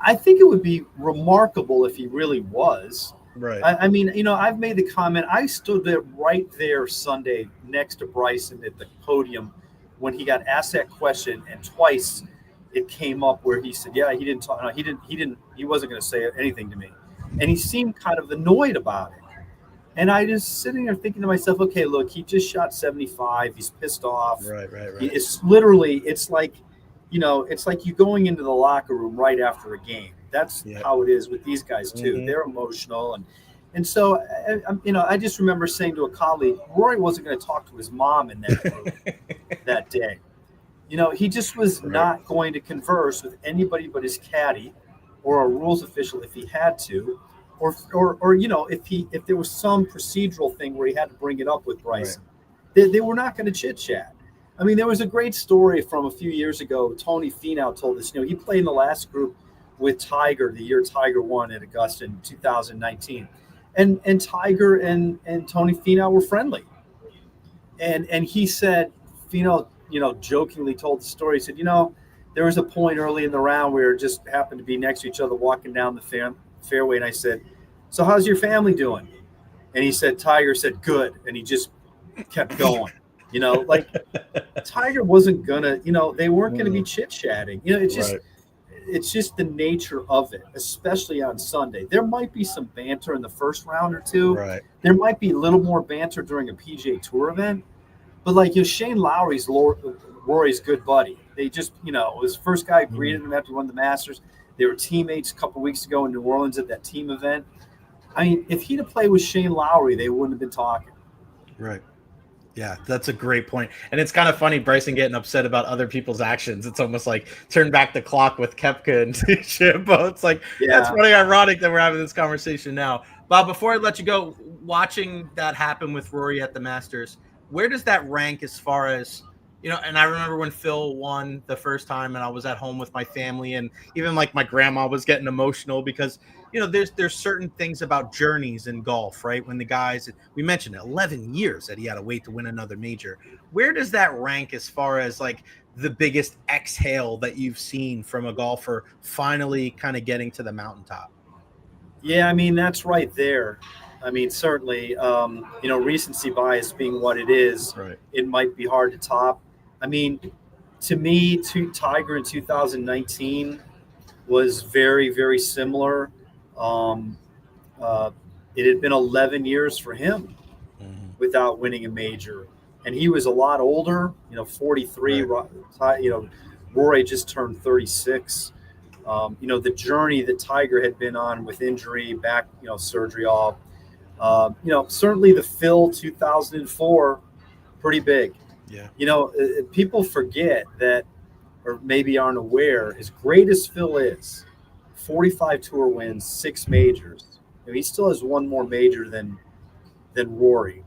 I think it would be remarkable if he really was. Right. I mean, I've made the comment. I stood there right there Sunday next to Bryson at the podium when he got asked that question, and twice it came up where he said, "Yeah, he didn't talk. No, he wasn't going to say anything to me," and he seemed kind of annoyed about it. And I just sitting there thinking to myself, "Okay, look, he just shot 75. He's pissed off. Right. It's literally, it's like you going into the locker room right after a game. That's how it is with these guys too. Mm-hmm. They're emotional, and so I just remember saying to a colleague, Rory wasn't going to talk to his mom in that room that day. He just was not going to converse with anybody but his caddy or a rules official if he had to, or if there was some procedural thing where he had to bring it up with Bryson. Right. They were not going to chit chat. I mean, there was a great story from a few years ago. Tony Finau told us, he played in the last group with Tiger the year Tiger won at Augusta in 2019. And Tiger and Tony Finau were friendly. And he said, Finau, jokingly told the story. He said, there was a point early in the round where it just happened to be next to each other walking down the fairway. And I said, so how's your family doing? And he said, Tiger said, good. And he just kept going. Tiger wasn't gonna, they weren't gonna be chit-chatting. It's just the nature of it, especially on Sunday. There might be some banter in the first round or two. Right. There might be a little more banter during a PGA Tour event. But Shane Lowry's Rory's good buddy. They just, his first guy greeted him after he won the Masters. They were teammates a couple weeks ago in New Orleans at that team event. I mean, if he'd have played with Shane Lowry, they wouldn't have been talking. Right. Yeah, that's a great point. And it's kind of funny, Bryson getting upset about other people's actions. It's almost like turn back the clock with Koepka and Shambo. It's like, that's really ironic that we're having this conversation now. Bob, before I let you go, watching that happen with Rory at the Masters, where does that rank as far as, and I remember when Phil won the first time and I was at home with my family, and even my grandma was getting emotional because, there's certain things about journeys in golf, right? When the guys, we mentioned 11 years that he had to wait to win another major. Where does that rank as far as the biggest exhale that you've seen from a golfer finally kind of getting to the mountaintop? Yeah, I mean, that's right there. I mean, certainly, recency bias being what it is, right. It might be hard to top. I mean, to me, Tiger in 2019 was very, very similar. It had been 11 years for him without winning a major. And he was a lot older, 43. Right. Rory just turned 36. The journey that Tiger had been on with injury, back, surgery, all. Certainly the Phil 2004, pretty big. Yeah. People forget that, or maybe aren't aware, as great as Phil is, 45 tour wins, 6 majors. He still has one more major than Rory.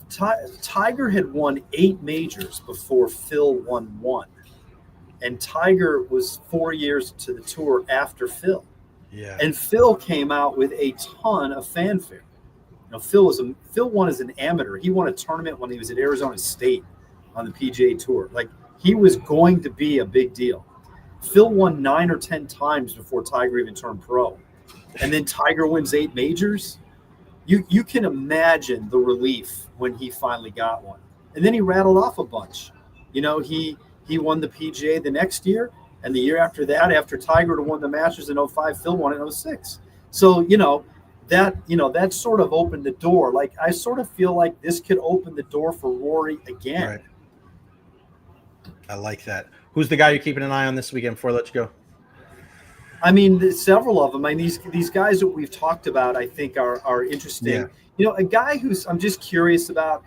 Tiger had won 8 majors before Phil won 1. And Tiger was 4 years to the tour after Phil. Yeah. And Phil came out with a ton of fanfare. Phil won as an amateur. He won a tournament when he was at Arizona State on the PGA Tour. He was going to be a big deal. Phil won 9 or 10 times before Tiger even turned pro. And then Tiger wins 8 majors. You can imagine the relief when he finally got one. And then he rattled off a bunch. He won the PGA the next year, and the year after that, after Tiger had won the Masters in 2005, Phil won in 2006. So, that sort of opened the door. I sort of feel like this could open the door for Rory again. Right. I like that. Who's the guy you're keeping an eye on this weekend before I let you go? I mean, several of them. I mean, these guys that we've talked about, I think are interesting. Yeah. A guy who's I'm just curious about,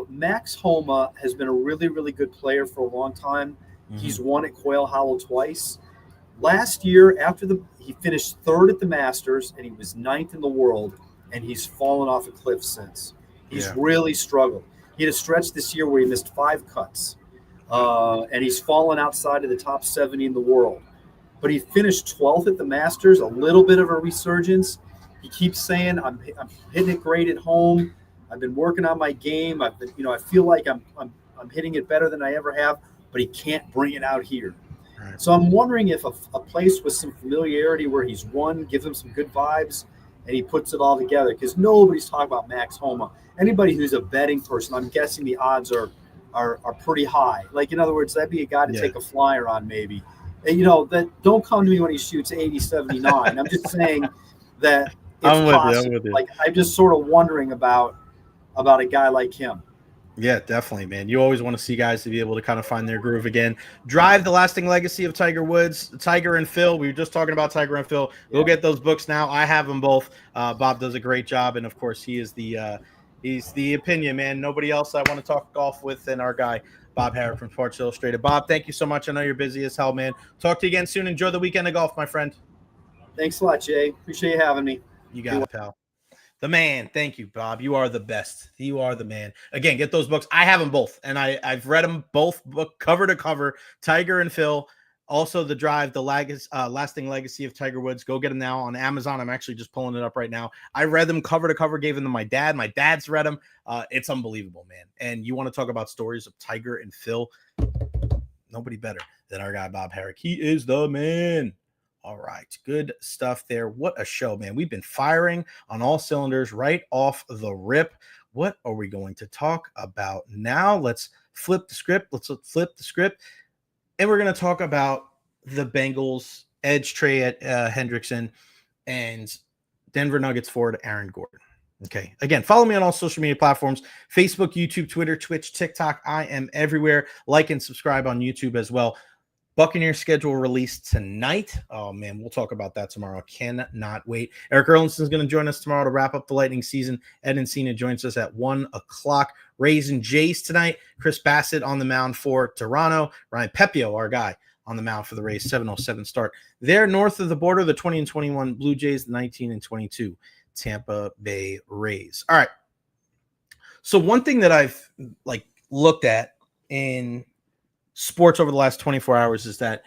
Max Homa has been a really, really good player for a long time. Mm-hmm. He's won at Quail Hollow twice. Last year, he finished 3rd at the Masters, and he was 9th in the world, and he's fallen off a cliff since. He's really struggled. He had a stretch this year where he missed 5 cuts, and he's fallen outside of the top 70 in the world. But he finished 12th at the Masters, a little bit of a resurgence. He keeps saying, I'm hitting it great at home. I've been working on my game. I've been, I feel like I'm hitting it better than I ever have, but he can't bring it out here. Right. So I'm wondering if a place with some familiarity where he's won gives him some good vibes and he puts it all together, because nobody's talking about Max Homa. Anybody who's a betting person, I'm guessing the odds are pretty high. Like, in other words, that'd be a guy to take a flyer on maybe. And, that don't come to me when he shoots 80, 79. I'm just saying that it's possible. I'm with you. Like, I'm just sort of wondering about a guy like him. Yeah, definitely, man. You always want to see guys to be able to kind of find their groove again. Drive: The Lasting Legacy of Tiger Woods, Tiger and Phil. We were just talking about Tiger and Phil. Go get those books now. I have them both. Bob does a great job, and of course, he is he's the opinion, man. Nobody else I want to talk golf with than our guy, Bob Harig from Sports Illustrated. Bob, thank you so much. I know you're busy as hell, man. Talk to you again soon. Enjoy the weekend of golf, my friend. Thanks a lot, Jay. Appreciate you having me. You got it, pal. The man. Thank you, Bob. You are the best. You are the man. Again, get those books. I have them both, and I've read them both, book cover to cover. Tiger and Phil. Also, The Drive: The Lasting Legacy of Tiger Woods. Go get them now on Amazon. I'm actually just pulling it up right now. I read them cover to cover, gave them to my dad. My dad's read them. It's unbelievable, man. And you want to talk about stories of Tiger and Phil? Nobody better than our guy, Bob Harig. He is the man. All right. Good stuff there. What a show, man. We've been firing on all cylinders right off the rip. What are we going to talk about now? Let's flip the script. And we're going to talk about the Bengals edge Trey Hendrickson and Denver Nuggets forward Aaron Gordon. Okay. Again, follow me on all social media platforms: Facebook, YouTube, Twitter, Twitch, TikTok. I am everywhere. Like and subscribe on YouTube as well. Buccaneers schedule released tonight. Oh, man, we'll talk about that tomorrow. Cannot wait. Eric Erlinson's going to join us tomorrow to wrap up the Lightning season. Ed Encina joins us at 1 o'clock. Rays and Jays tonight. Chris Bassett on the mound for Toronto. Ryan Pepio, our guy, on the mound for the Rays. 7:07 start. There north of the border, the 20 and 21 Blue Jays, the 19 and 22 Tampa Bay Rays. All right. So one thing that I've looked at in sports over the last 24 hours is that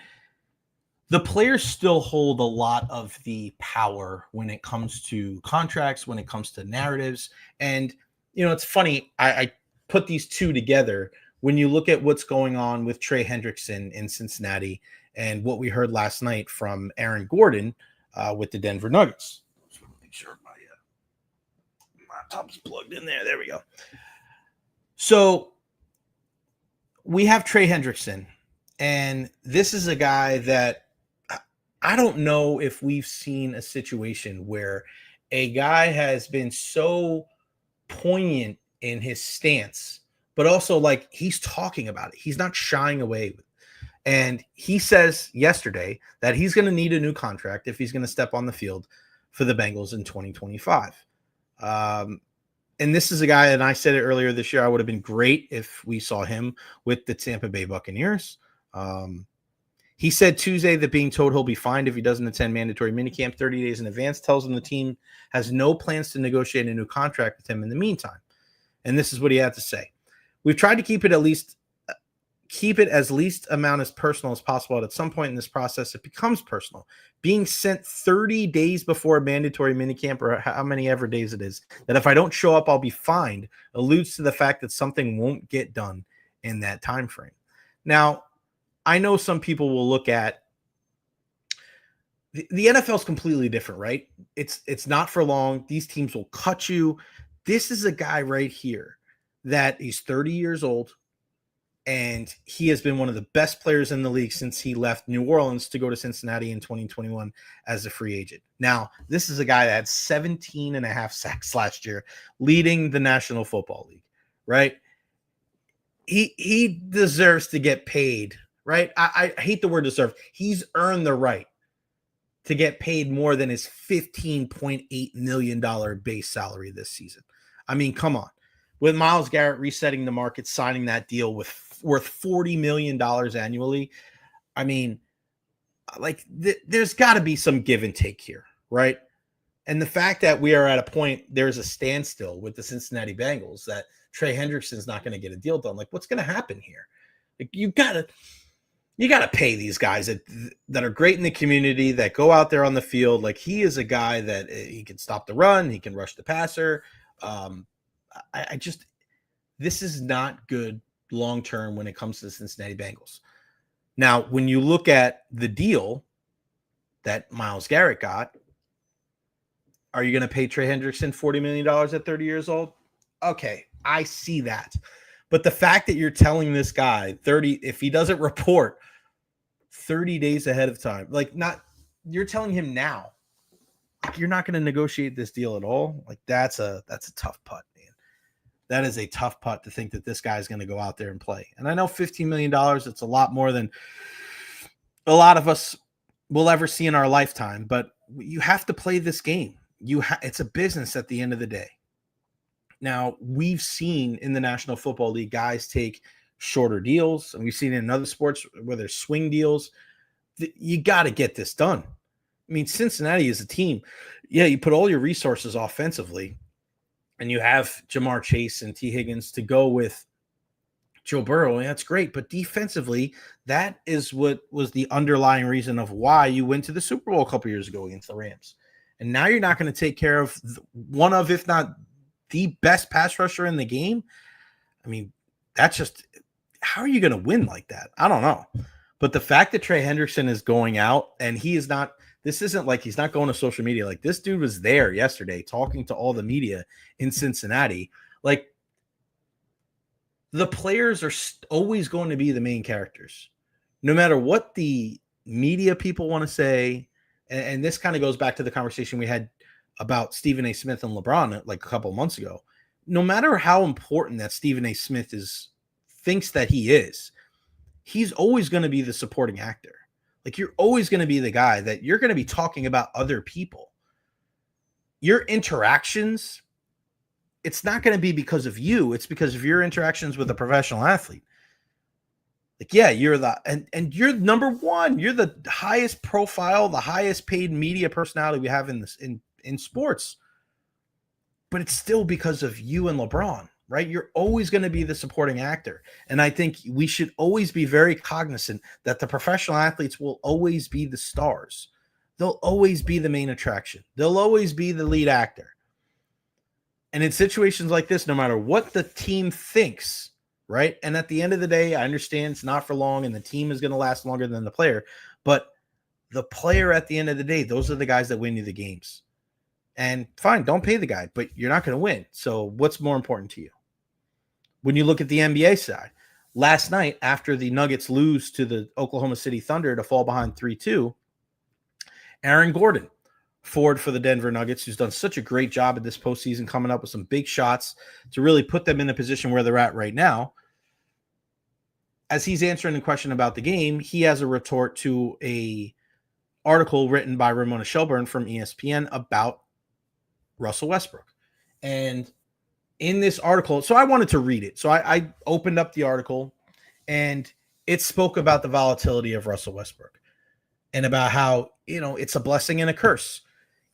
the players still hold a lot of the power when it comes to contracts, when it comes to narratives. And, it's funny. I put these two together when you look at what's going on with Trey Hendrickson in Cincinnati and what we heard last night from Aaron Gordon with the Denver Nuggets. Just want to make sure my laptop's plugged in there. There we go. So we have Trey Hendrickson, and this is a guy that I don't know if we've seen a situation where a guy has been so poignant in his stance, but also he's talking about it. He's not shying away. And he says yesterday that he's going to need a new contract if he's going to step on the field for the Bengals in 2025. And this is a guy, and I said it earlier this year, I would have been great if we saw him with the Tampa Bay Buccaneers. He said Tuesday that being told he'll be fined if he doesn't attend mandatory minicamp 30 days in advance tells him the team has no plans to negotiate a new contract with him in the meantime. And this is what he had to say. We've tried to keep it as least amount as personal as possible. At some point in this process, it becomes personal. Being sent 30 days before a mandatory minicamp, or how many ever days it is, that if I don't show up, I'll be fined, alludes to the fact that something won't get done in that time frame. Now, I know some people will look at the NFL is completely different, right? It's not for long. These teams will cut you. This is a guy right here that he's 30 years old. And he has been one of the best players in the league since he left New Orleans to go to Cincinnati in 2021 as a free agent. Now, this is a guy that had 17 and a half sacks last year, leading the National Football League, right? He deserves to get paid, right? I hate the word deserve. He's earned the right to get paid more than his $15.8 million base salary this season. I mean, come on. With Myles Garrett resetting the market, signing that deal worth $40 million annually, I mean, there's got to be some give and take here, right? And the fact that we are at a point, there's a standstill with the Cincinnati Bengals, that Trey Hendrickson's not going to get a deal done. Like, what's going to happen here? Like, you gotta pay these guys that are great in the community, that go out there on the field. Like, he is a guy that he can stop the run, he can rush the passer. This is not good long term when it comes to the Cincinnati Bengals. Now, when you look at the deal that Myles Garrett got, are you going to pay Trey Hendrickson $40 million at 30 years old? Okay, I see that. But the fact that you're telling this guy if he doesn't report 30 days ahead of time, you're telling him now, like, you're not going to negotiate this deal at all. Like, that's a tough putt, man. That is a tough putt to think that this guy's going to go out there and play. And I know $15 million, it's a lot more than a lot of us will ever see in our lifetime, but you have to play this game. It's a business at the end of the day. Now, we've seen in the National Football League guys take shorter deals, and we've seen in other sports where there's swing deals. You got to get this done. I mean, Cincinnati is a team. Yeah, you put all your resources offensively, and you have Jamar Chase and T. Higgins to go with Joe Burrow, and that's great. But defensively, that is what was the underlying reason of why you went to the Super Bowl a couple years ago against the Rams. And now you're not going to take care of one of, if not the best pass rusher in the game. I mean, that's just, how are you going to win like that? I don't know. But the fact that Trey Hendrickson is going out, and he is not, this isn't like he's not going to social media. Like, this dude was there yesterday talking to all the media in Cincinnati. Like, the players are always going to be the main characters, no matter what the media people want to say. And this kind of goes back to the conversation we had about Stephen A. Smith and LeBron like a couple of months ago. No matter how important that Stephen A. Smith thinks that he is, he's always going to be the supporting actor. Like, you're always going to be the guy that you're going to be talking about other people. Your interactions, it's not going to be because of you. It's because of your interactions with a professional athlete. Like, yeah, you're and you're number one. You're the highest profile, the highest paid media personality we have in sports. But it's still because of you and LeBron, right? You're always going to be the supporting actor. And I think we should always be very cognizant that the professional athletes will always be the stars. They'll always be the main attraction. They'll always be the lead actor. And in situations like this, no matter what the team thinks, right? And at the end of the day, I understand it's not for long and the team is going to last longer than the player. But the player at the end of the day, those are the guys that win you the games. And fine, don't pay the guy, but you're not going to win. So what's more important to you? When you look at the NBA side, last night after the Nuggets lose to the Oklahoma City Thunder to fall behind 3-2, Aaron Gordon, forward for the Denver Nuggets, who's done such a great job at this postseason, coming up with some big shots to really put them in the position where they're at right now. As he's answering the question about the game, he has a retort to a article written by Ramona Shelburne from ESPN about Russell Westbrook. And in this article, so I wanted to read it. So I opened up the article, and it spoke about the volatility of Russell Westbrook and about how, it's a blessing and a curse.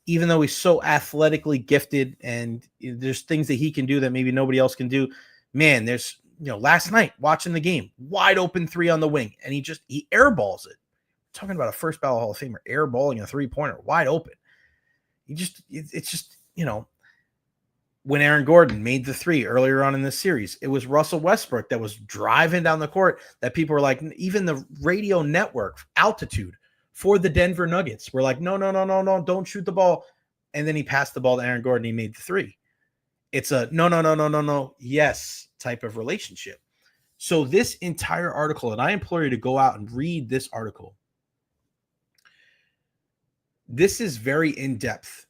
Even though he's so athletically gifted and there's things that he can do that maybe nobody else can do, man, there's, last night watching the game, wide open three on the wing, and he airballs it. Talking about a first ballot Hall of Famer airballing a three-pointer wide open. It's just, when Aaron Gordon made the three earlier on in this series, it was Russell Westbrook that was driving down the court that people were like, even the radio network altitude for the Denver Nuggets were like, no, don't shoot the ball. And then he passed the ball to Aaron Gordon. He made the three. It's a no, yes type of relationship. So this entire article, and I implore you to go out and read this article. This is very in-depth.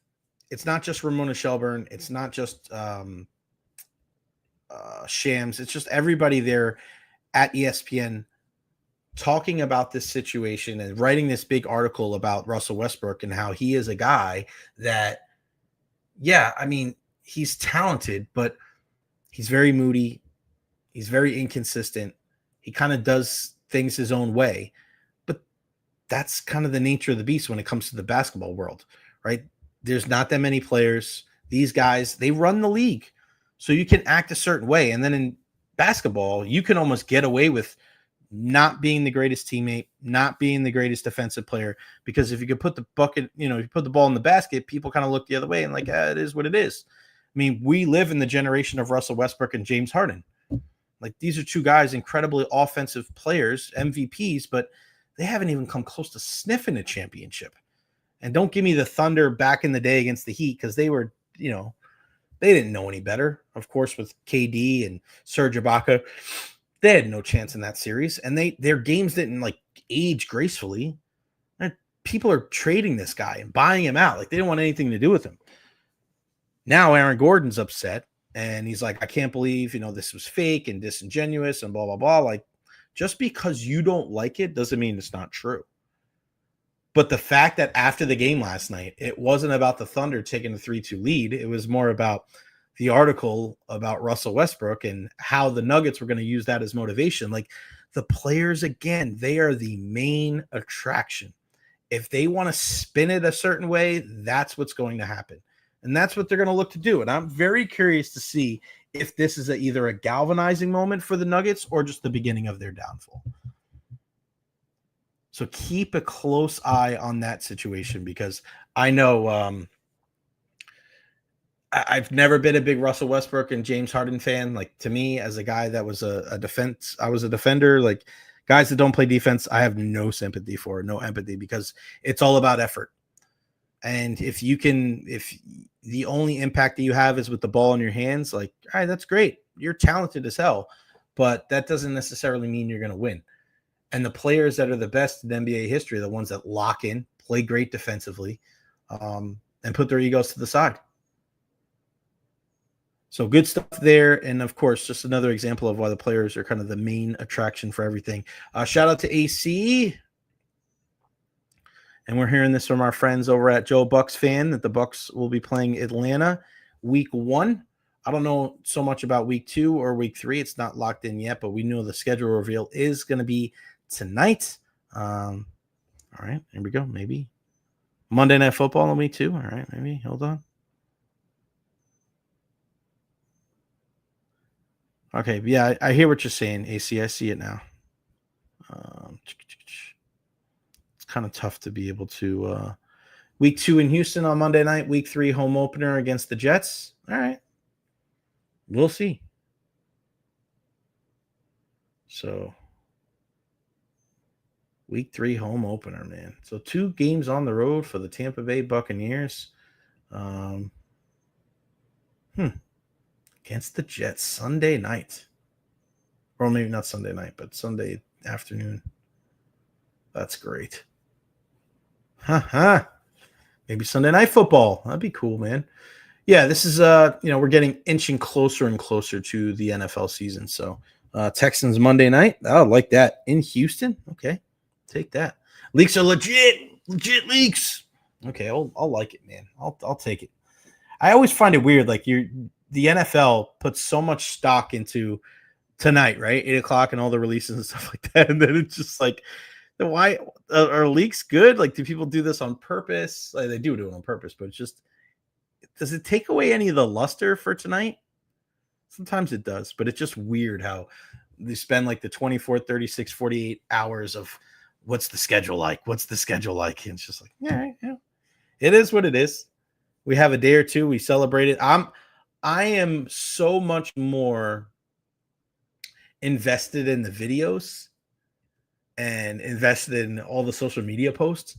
It's not just Ramona Shelburne. It's not just Shams. It's just everybody there at ESPN talking about this situation and writing this big article about Russell Westbrook and how he is a guy that, he's talented, but he's very moody. He's very inconsistent. He kind of does things his own way, but that's kind of the nature of the beast when it comes to the basketball world, right? There's not that many players. These guys, they run the league. So you can act a certain way. And then in basketball, you can almost get away with not being the greatest teammate, not being the greatest defensive player, because if you could put the bucket, if you put the ball in the basket, people kind of look the other way and like, it is what it is. I mean, we live in the generation of Russell Westbrook and James Harden. Like, these are two guys, incredibly offensive players, MVPs, but they haven't even come close to sniffing a championship. And don't give me the Thunder back in the day against the Heat, because they were, they didn't know any better. Of course, with KD and Serge Ibaka, they had no chance in that series, and their games didn't age gracefully. People are trading this guy and buying him out. Like, they don't want anything to do with him. Now Aaron Gordon's upset, and he's like, I can't believe, this was fake and disingenuous and blah, blah, blah. Like, just because you don't like it doesn't mean it's not true. But the fact that after the game last night, it wasn't about the Thunder taking a 3-2 lead. It was more about the article about Russell Westbrook and how the Nuggets were going to use that as motivation. Like, the players, again, they are the main attraction. If they want to spin it a certain way, that's what's going to happen. And that's what they're going to look to do. And I'm very curious to see if this is either a galvanizing moment for the Nuggets or just the beginning of their downfall. So keep a close eye on that situation, because I know I've never been a big Russell Westbrook and James Harden fan. Like, to me, as a guy that was a defense, I was a defender. Like, guys that don't play defense, I have no sympathy for, no empathy, because it's all about effort. And if the only impact that you have is with the ball in your hands, like, all right, that's great. You're talented as hell, but that doesn't necessarily mean you're going to win. And the players that are the best in NBA history are the ones that lock in, play great defensively, and put their egos to the side. So good stuff there. And of course, just another example of why the players are kind of the main attraction for everything. Shout out to AC. And we're hearing this from our friends over at Joe Bucks Fan, that the Bucks will be playing Atlanta week 1. I don't know so much about week 2 or week 3. It's not locked in yet, but we know the schedule reveal is going to be tonight. All right, here we go. Maybe Monday Night Football in week 2. All right, maybe. Hold on. Okay, yeah, I hear what you're saying, AC. I see it now. It's kind of tough to be able to week 2 in Houston on Monday night, week 3 home opener against the Jets. All right. We'll see. So week 3 home opener, man. So 2 games on the road for the Tampa Bay Buccaneers. Against the Jets Sunday night. Or maybe not Sunday night, but Sunday afternoon. That's great. Maybe Sunday Night Football. That'd be cool, man. Yeah, this is we're getting inching closer and closer to the NFL season. So Texans Monday night. I like that. In Houston. Okay. Take that. Leaks are legit leaks. Okay, I'll like it, man. I'll take it. I always find it weird, like the NFL puts so much stock into tonight, right? 8:00 and all the releases and stuff like that. And then it's just like, why are leaks good? Like, do people do this on purpose? Like, they do it on purpose, but it's just, does it take away any of the luster for tonight? Sometimes it does, but it's just weird how they spend like the 24, 36, 48 hours of what's the schedule like? What's the schedule like? And it's just like, yeah, it is what it is. We have a day or two. We celebrate it. I am so much more invested in the videos and invested in all the social media posts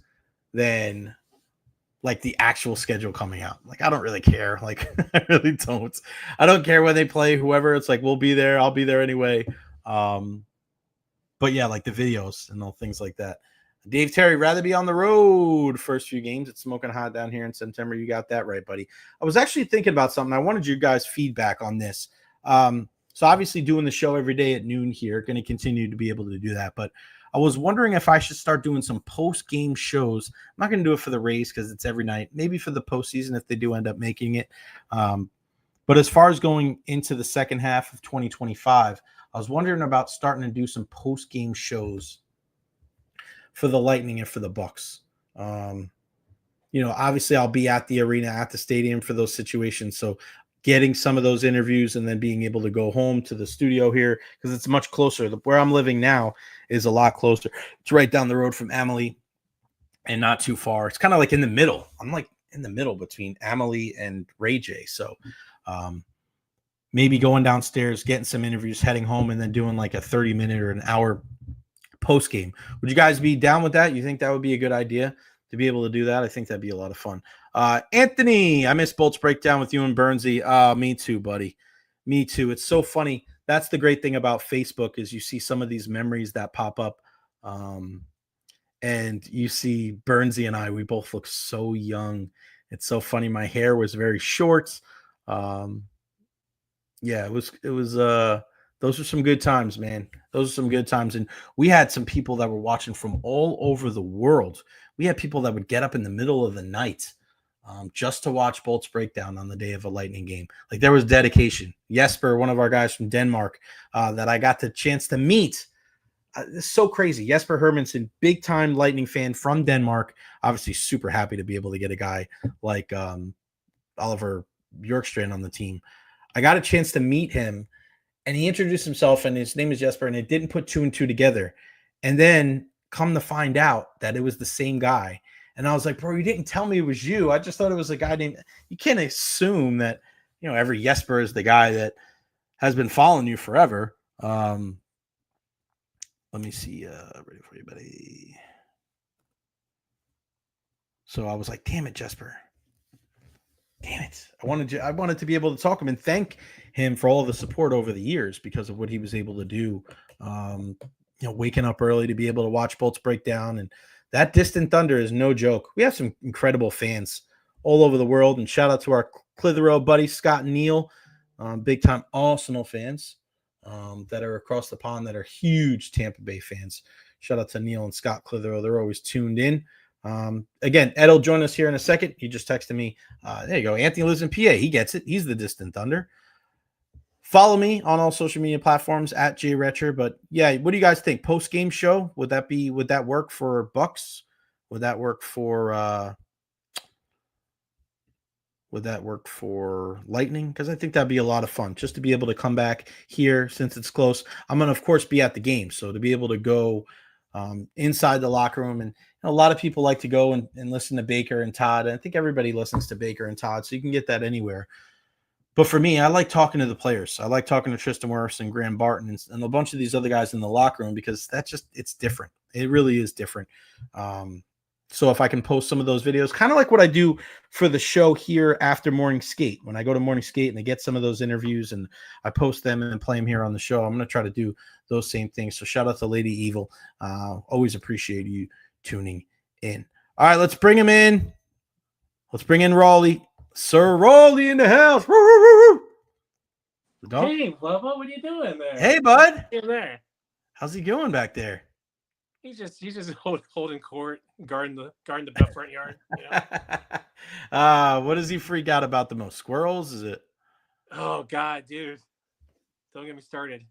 than like the actual schedule coming out. Like, I don't really care. Like, I really don't. I don't care when they play whoever. It's like, we'll be there. I'll be there anyway. But yeah, like the videos and all things like that. Dave Terry, rather be on the road first few games. It's smoking hot down here in September. You got that right, buddy. I was actually thinking about something. I wanted you guys' feedback on this. So obviously doing the show every day at noon here, going to continue to be able to do that. But I was wondering if I should start doing some post-game shows. I'm not going to do it for the Rays because it's every night. Maybe for the postseason if they do end up making it. But as far as going into the second half of 2025, I was wondering about starting to do some post-game shows for the Lightning and for the Bucks. Obviously I'll be at the arena, at the stadium for those situations. So getting some of those interviews and then being able to go home to the studio here because it's much closer. Where I'm living now is a lot closer. It's right down the road from Amalie and not too far. It's kind of like in the middle. I'm like in the middle between Amalie and Ray J. So maybe going downstairs, getting some interviews, heading home, and then doing like a 30-minute or an hour post game. Would you guys be down with that? You think that would be a good idea to be able to do that? I think that'd be a lot of fun. Anthony, I miss Bolts Breakdown with you and Bernsey. Me too, buddy. Me too. It's so funny. That's the great thing about Facebook is you see some of these memories that pop up. And you see Bernsey and I, we both look so young. It's so funny. My hair was very short. Yeah, it was those are some good times, man. Those are some good times. And we had some people that were watching from all over the world. We had people that would get up in the middle of the night just to watch Bolts Breakdown on the day of a Lightning game. Like there was dedication. Jesper, one of our guys from Denmark that I got the chance to meet. It's so crazy. Jesper Hermansen, big time Lightning fan from Denmark. Obviously super happy to be able to get a guy like Oliver Bjorkstrand on the team. I got a chance to meet him and he introduced himself and his name is Jesper and it didn't put two and two together. And then come to find out that it was the same guy. And I was like, bro, you didn't tell me it was you. I just thought it was a guy named, you can't assume that, every Jesper is the guy that has been following you forever. Let me see. Ready for you, buddy. So I was like, damn it, Jesper. Damn it. I wanted to be able to talk to him and thank him for all the support over the years because of what he was able to do. Waking up early to be able to watch Bolts Breakdown. And that Distant Thunder is no joke. We have some incredible fans all over the world. And shout out to our Clitheroe buddies, Scott and Neil, big time Arsenal fans that are across the pond that are huge Tampa Bay fans. Shout out to Neil and Scott Clitheroe. They're always tuned in. Again, Ed will join us here in a second. He just texted me. There you go. Anthony lives in PA. He gets it. He's the Distant Thunder. Follow me on all social media platforms at Jay Recher. But yeah, what do you guys think? Post-game show? Would that work for Bucks? Would that work for Lightning? Because I think that'd be a lot of fun just to be able to come back here since it's close. I'm going to, of course, be at the game. So to be able to go inside the locker room, and a lot of people like to go and listen to Baker and Todd. I think everybody listens to Baker and Todd, so you can get that anywhere. But for me, I like talking to the players. I like talking to Tristan Wirfs and Graham Barton and a bunch of these other guys in the locker room because it's different. It really is different. So if I can post some of those videos, kind of like what I do for the show here after Morning Skate. When I go to Morning Skate and I get some of those interviews and I post them and play them here on the show, I'm going to try to do those same things. So shout out to Lady Evil. Always appreciate you tuning in. All right, let's bring him in. Let's bring in Raleigh. Sir Raleigh in the house. Woo, woo, woo. Hey, Bubba, what are you doing there? Hey, bud. In there. How's he going back there? He's just holding court, guarding the front yard. What does he freak out about the most? Squirrels? Is it? Oh God, dude! Don't get me started.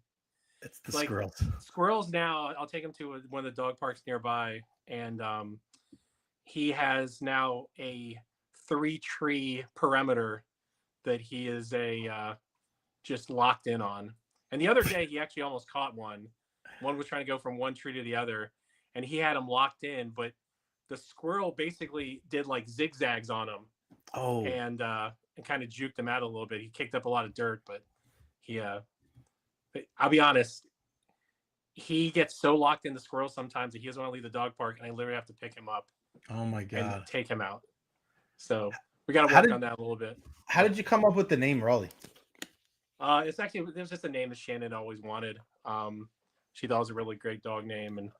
It's the squirrels. Squirrels now. I'll take him to one of the dog parks nearby, and he has now a 3-tree perimeter that he is just locked in on. And the other day, he actually almost caught one. One was trying to go from one tree to the other, and he had him locked in. But the squirrel basically did like zigzags on him. Oh, and kind of juked him out a little bit. He kicked up a lot of dirt, but I'll be honest, he gets so locked in the squirrel sometimes that he doesn't want to leave the dog park, and I literally have to pick him up. Oh my God! And take him out. So we got to work on that a little bit. How did you come up with the name Raleigh? It was just a name that Shannon always wanted. She thought it was a really great dog name, and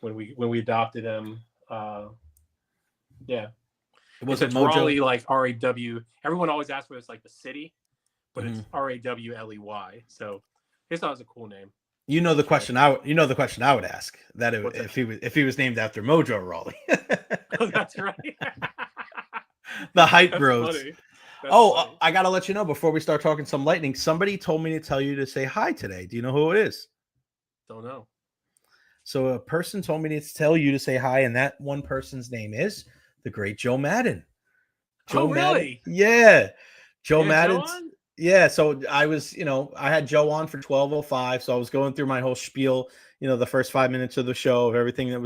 when we adopted him, yeah, it's Raleigh, like R-A-W. Everyone always asks whether it's like the city, but it's R-A-W-L-E-Y. So I just thought it was a cool name. You know the question I would ask that if he was named after Mojo Raleigh. Oh, that's right. The Hype Bros. Funny. I gotta let you know before we start talking some Lightning. Somebody told me to tell you to say hi today. Do you know who it is? Don't know. So a person told me to tell you to say hi, and that one person's name is the great Joe Maddon. Joe Maddon. Really? Yeah. Joe Maddon. Yeah, so I was, I had Joe on for 12:05, so I was going through my whole spiel, the first 5 minutes of the show of everything I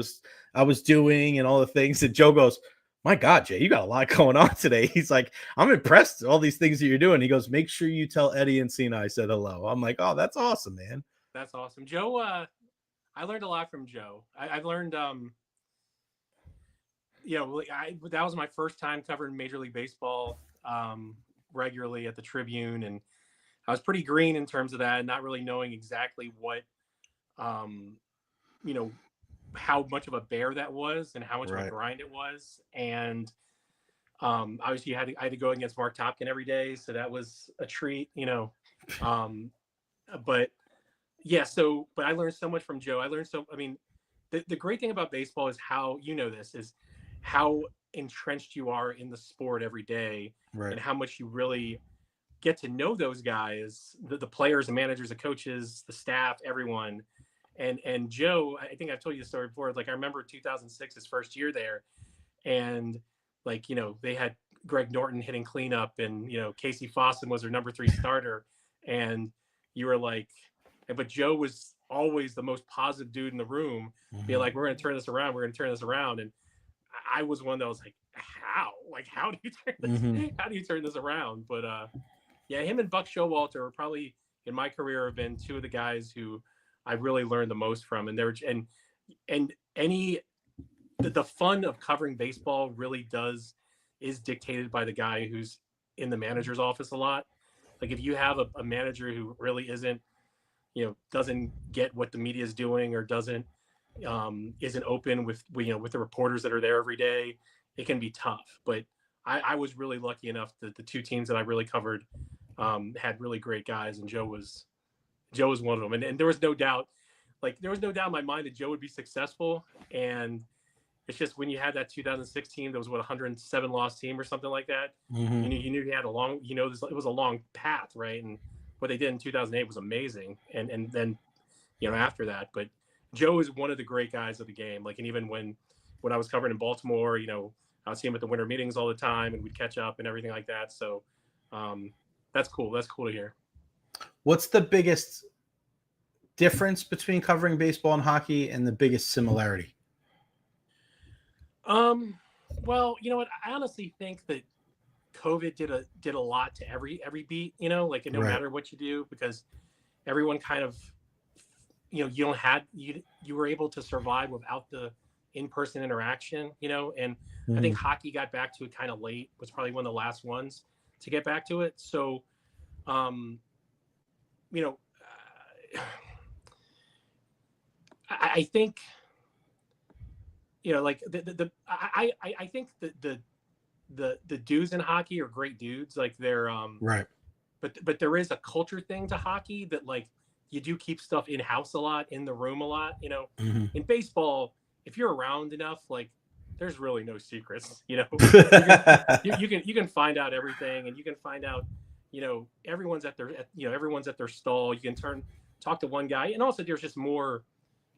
was doing and all the things. And Joe goes, "My God, Jay, you got a lot going on today." He's like, "I'm impressed all these things that you're doing." He goes, "Make sure you tell Eddie and Encina I said hello." I'm like, "Oh, that's awesome, man." That's awesome, Joe. I learned a lot from Joe. I've learned, that was my first time covering Major League Baseball regularly at the Tribune, and I was pretty green in terms of that, not really knowing exactly what, how much of a bear that was and how much of a grind it was. And obviously I had to go against Mark Topkin every day, so that was a treat, but yeah, but I learned so much from Joe. The great thing about baseball is how, is how entrenched you are in the sport every day, and how much you really get to know those guys, the players, the managers, the coaches, the staff, everyone. And Joe, I think I've told you the story before. Like, I remember 2006, his first year there, and they had Greg Norton hitting cleanup, and Casey Fossen was their number 3 starter, and you were like, but Joe was always the most positive dude in the room, being like, "We're going to turn this around. We're going to turn this around." And I was one that was like, how do you turn this? How do you turn this around? But yeah, him and Buck Showalter were probably, in my career, have been 2 of the guys who I really learned the most from. And the fun of covering baseball really is dictated by the guy who's in the manager's office a lot. Like, if you have a manager who really doesn't get what the media is doing, or isn't open with the reporters that are there every day, it can be tough. But I was really lucky enough that the 2 teams that I really covered had really great guys, and Joe was one of them. And there was no doubt, in my mind that Joe would be successful. And it's just, when you had that 2006 team that was 107 loss team or something like that, you knew he had a long, it was a long path, right? And what they did in 2008 was amazing. And then, after that, but Joe is one of the great guys of the game. Like, and even when I was covering in Baltimore, I would see him at the winter meetings all the time, and we'd catch up and everything like that. So that's cool. That's cool to hear. What's the biggest difference between covering baseball and hockey, and the biggest similarity? Well, you know what? I honestly think that COVID did a lot to every beat, no matter what you do, because everyone kind of, you were able to survive without the in-person interaction, and I think hockey got back to it kind of late, was probably one of the last ones to get back to it. So, I think, I think the dudes in hockey are great dudes. Like, they're but there is a culture thing to hockey that, like, you do keep stuff in house a lot, in the room a lot. In baseball, if you're around enough, like, there's really no secrets. You can find out everything, and you can find out, everyone's at their stall. You can talk to one guy, and also there's just more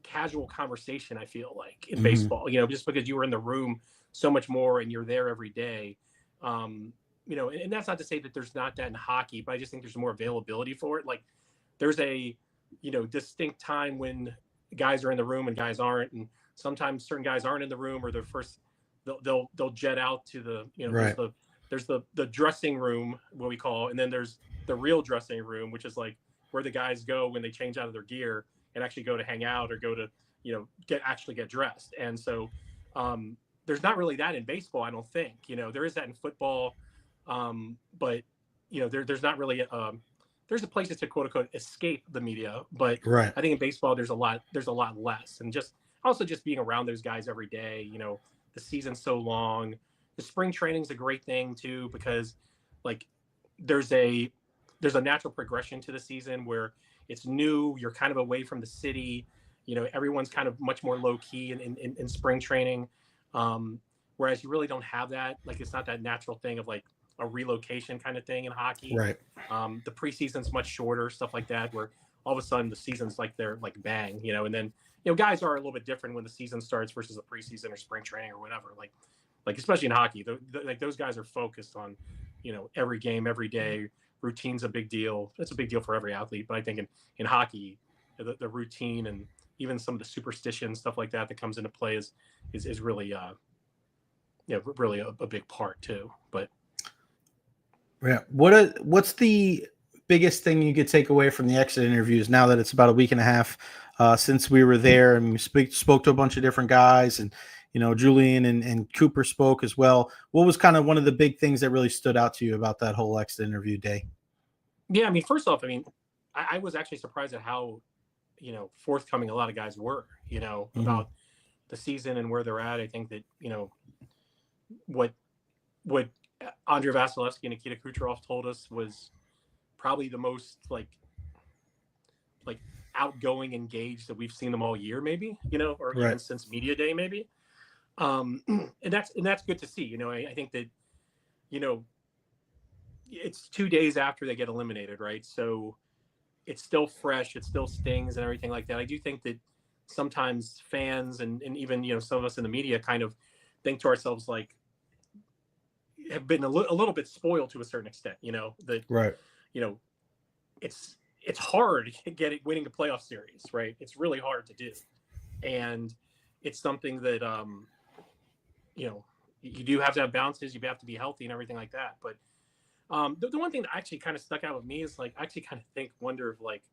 casual conversation, I feel like, in baseball, just because you were in the room so much more and you're there every day. And that's not to say that there's not that in hockey, but I just think there's more availability for it. Like, there's a, distinct time when guys are in the room and guys aren't. And sometimes certain guys aren't in the room, or they'll jet out to the, there's the dressing room, what we call, and then there's the real dressing room, which is like where the guys go when they change out of their gear and actually go to hang out, or go to, get dressed. And so there's not really that in baseball, I don't think. There is that in football, but there's not really there's a place to, quote unquote, escape the media, but I think in baseball there's a lot less. And just being around those guys every day, the season's so long. The spring training's a great thing too, because, like, there's a natural progression to the season where it's new, you're kind of away from the city, everyone's kind of much more low key in spring training. Whereas you really don't have that. Like, it's not that natural thing of, like, a relocation kind of thing in hockey. The preseason's much shorter, stuff like that, where all of a sudden the season's like, they're like bang, and then, guys are a little bit different when the season starts versus the preseason or spring training or whatever. Like especially in hockey, like, those guys are focused on, every game, every day, routine's a big deal. It's a big deal for every athlete, but I think in hockey, the routine and even some of the superstition stuff like that comes into play is really really a big part too. But yeah, what's the biggest thing you could take away from the exit interviews now that it's about a week and a half since we were there, and we spoke to a bunch of different guys, and Julian and Cooper spoke as well. What was kind of one of the big things that really stood out to you about that whole exit interview day? Yeah, I mean, first off, I was actually surprised at how forthcoming a lot of guys were, about the season and where they're at. I think that, what Andrei Vasilevsky and Nikita Kucherov told us was probably the most like outgoing, engaged that we've seen them all year, maybe, or right. even since media day, maybe. And that's good to see. I think that, it's 2 days after they get eliminated, right? So it's still fresh, it still stings and everything like that. I do think that sometimes fans and even, some of us in the media kind of think to ourselves, like, have been a little bit spoiled to a certain extent, that, right. It's hard winning a playoff series, right? It's really hard to do. And it's something that, you do have to have bounces, you have to be healthy and everything like that. But the one thing that actually kind of stuck out with me is, like, I actually kind of wonder if, like,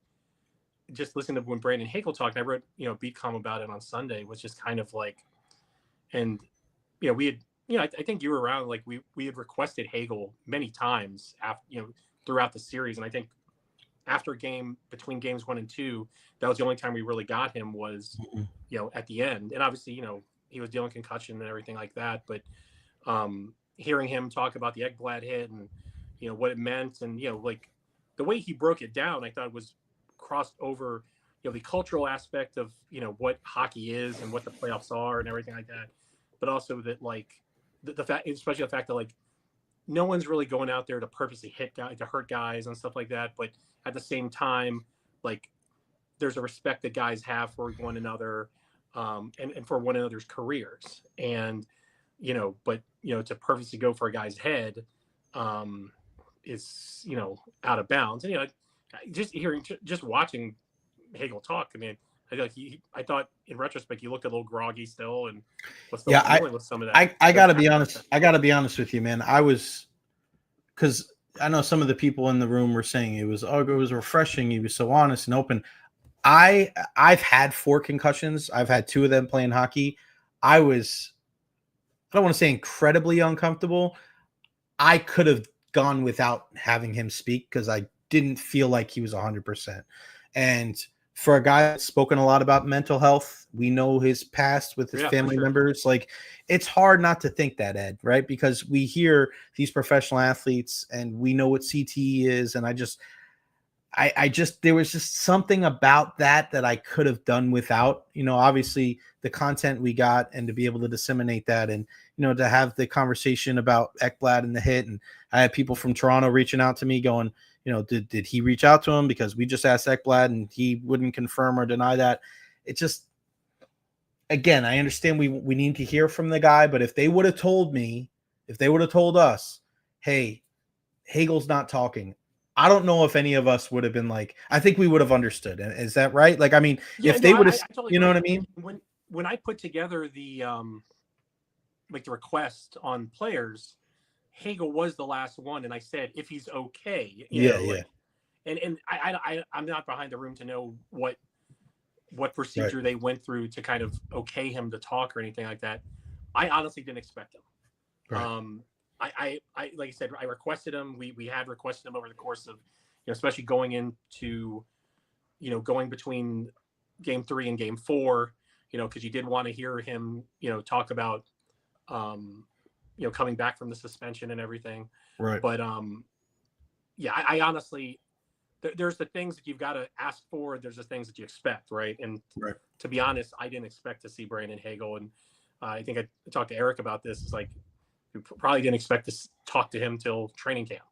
just listening to when Brandon Hagel talked, and I wrote, beat com about it on Sunday, was just kind of like, and, we had, I think you were around, like, we had requested Hagel many times after, throughout the series. And I think after between games 1 and 2, that was the only time we really got him was, at the end. And obviously, he was dealing concussion and everything like that. But hearing him talk about the Ekblad hit and, what it meant, and, like, the way he broke it down, I thought was crossed over, the cultural aspect of, what hockey is and what the playoffs are and everything like that. But also that, like, the fact, especially the fact that, like, no one's really going out there to purposely hurt guys and stuff like that. But at the same time, like, there's a respect that guys have for one another, and for one another's careers. And, but, to purposely go for a guy's head, is, out of bounds. And, just watching Hagel talk, I mean, I thought in retrospect, he looked a little groggy still, and was still dealing with some of that. I gotta be honest. I gotta be honest with you, man. Because I know some of the people in the room were saying it was refreshing. He was so honest and open. I've had 4 concussions. I've had 2 of them playing hockey. I don't want to say incredibly uncomfortable. I could have gone without having him speak because I didn't feel like he was 100%. And for a guy that's spoken a lot about mental health, we know his past with his family members. Like, it's hard not to think that, Ed, right? Because we hear these professional athletes and we know what CTE is. And there was just something about that I could have done without, obviously the content we got, and to be able to disseminate that, and, to have the conversation about Ekblad and the hit. And I had people from Toronto reaching out to me going, did he reach out to him? Because we just asked Ekblad and he wouldn't confirm or deny that. It just, again, I understand we need to hear from the guy, but if they would have told us, hey, Hagel's not talking, I don't know if any of us would have been like, I think we would have understood. Is that right? Like, I mean, if they would have, totally know what I mean? When I put together the, like, the request on players, Hagel was the last one, and I said, if he's okay, and I'm not behind the room to know what procedure they went through to kind of okay him to talk or anything like that. I honestly didn't expect him. I like I said, I requested him. We had requested him over the course of, especially going into, going between game 3 and game 4, because you did want to hear him, talk about, coming back from the suspension and everything. Right. But, I honestly, there's the things that you've got to ask for. There's the things that you expect. Right. And to be honest, I didn't expect to see Brandon Hagel. And I think I talked to Eric about this. It's like, we probably didn't expect to talk to him till training camp,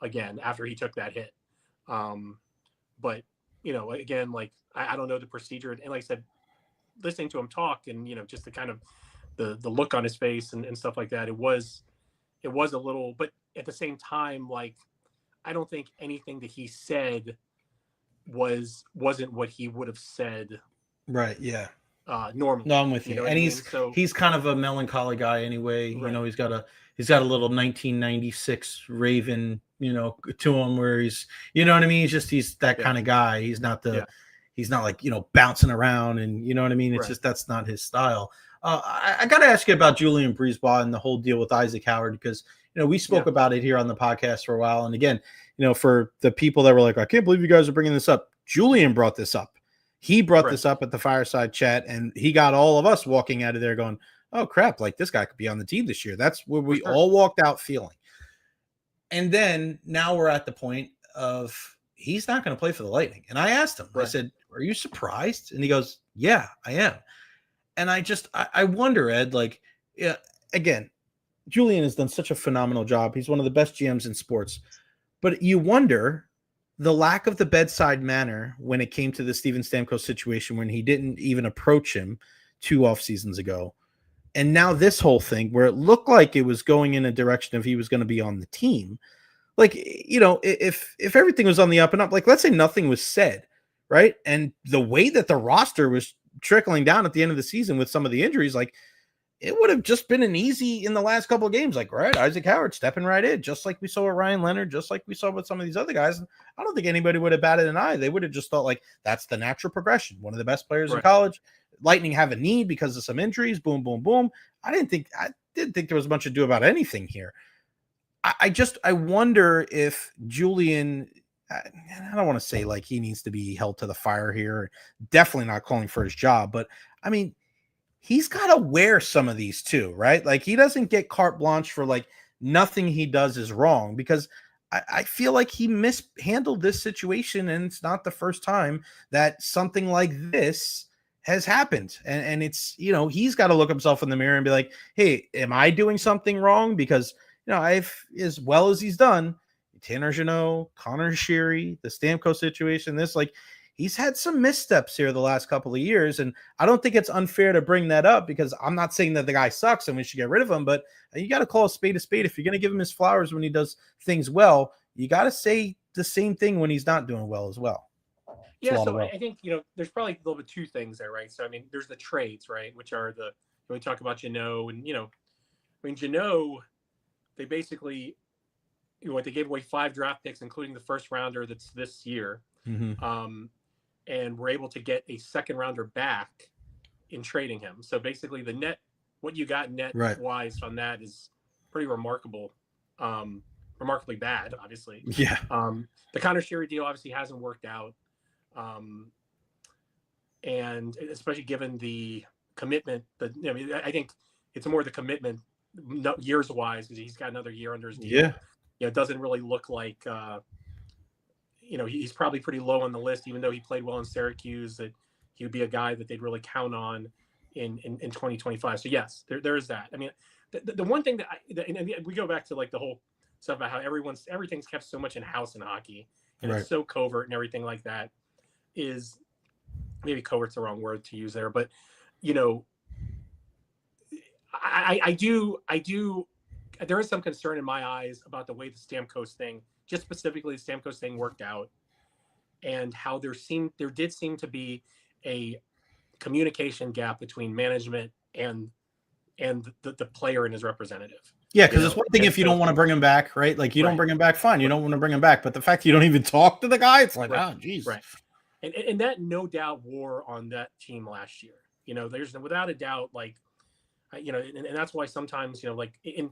again, after he took that hit. But, again, like, I don't know the procedure. And like I said, listening to him talk and, just the kind of the look on his face and stuff like that, it was a little, but at the same time, like, I don't think anything that he said wasn't what he would have said Right. Yeah. normally. No, I'm with you. know what And I mean? So he's kind of a melancholy guy anyway. Right. You know, he's got a little 1996 Raven, you know, to him where he's, you know what I mean? He's that kind of guy. He's not he's not like, you know, bouncing around and you know what I mean? It's just, that's not his style. I got to ask you about Julian Brisebois and the whole deal with Isaac Howard, because, you know, we spoke about it here on the podcast for a while. And again, you know, for the people that were like, I can't believe you guys are bringing this up. Julian brought this up. He brought this up at the fireside chat, and he got all of us walking out of there going, oh, crap, like this guy could be on the team this year. That's where we all walked out feeling. And then now we're at the point of he's not going to play for the Lightning. And I asked him, I said, are you surprised? And he goes, yeah, I am. And I wonder, Ed, like, yeah, again, Julian has done such a phenomenal job. He's one of the best GMs in sports. But you wonder the lack of the bedside manner when it came to the Steven Stamkos situation, when he didn't even approach him 2 off seasons ago. And now this whole thing where it looked like it was going in a direction of he was going to be on the team. Like, you know, if everything was on the up and up, like, let's say nothing was said, right? And the way that the roster was trickling down at the end of the season with some of the injuries, like, it would have just been an easy in the last couple of games. Like, right, Isaac Howard stepping right in, just like we saw with Ryan Leonard, just like we saw with some of these other guys. I don't think anybody would have batted an eye. They would have just thought, like, that's the natural progression. One of the best players in college. Lightning have a need because of some injuries. Boom, boom, boom. I didn't think there was much to do about anything here. I wonder if Julian, I don't want to say like he needs to be held to the fire here. Definitely not calling for his job, but I mean, he's got to wear some of these too, right? Like, he doesn't get carte blanche for like nothing he does is wrong, because I feel like he mishandled this situation, and it's not the first time that something like this has happened. And it's, you know, he's got to look himself in the mirror and be like, hey, am I doing something wrong? Because, you know, I've, as well as he's done, Tanner Jeannot, Connor Sheary, the Stamkos situation, this, like, he's had some missteps here the last couple of years, and I don't think it's unfair to bring that up, because I'm not saying that the guy sucks and we should get rid of him, but you got to call a spade a spade. If you're going to give him his flowers when he does things well, you got to say the same thing when he's not doing well as well. Yeah, so I think, you know, there's probably a little bit 2 things there, right? So, I mean, there's the trades, right, which are when we talk about Jeannot, and, you know, I mean, Jeannot, they basically, you know, they gave away 5 draft picks, including the first rounder that's this year. Mm-hmm. And we're able to get a second rounder back in trading him. So basically what you got net wise on that is pretty remarkable. Remarkably bad, obviously. Yeah. The Connor Sheary deal obviously hasn't worked out. And especially given the commitment that, I mean, I think it's more the commitment years wise, because he's got another year under his deal. Yeah. You know, it doesn't really look like, you know, he's probably pretty low on the list, even though he played well in Syracuse, that he would be a guy that they'd really count on in 2025. So yes, there is that. I mean, the one thing and we go back to like the whole stuff about how everything's kept so much in house in hockey, and it's so covert and everything like that, is maybe covert's the wrong word to use there, but you know, I do there is some concern in my eyes about the way the Stamkos thing, just specifically the Stamkos thing, worked out, and how there did seem to be a communication gap between management and the player and his representative. Yeah, because it's one thing if you don't want to bring him back, right? Like, you don't bring him back, fine. You don't want to bring him back, but the fact you don't even talk to the guy, it's like, oh, geez. Right. And that no doubt wore on that team last year. You know, there's without a doubt, like, you know, and that's why sometimes, you know, like in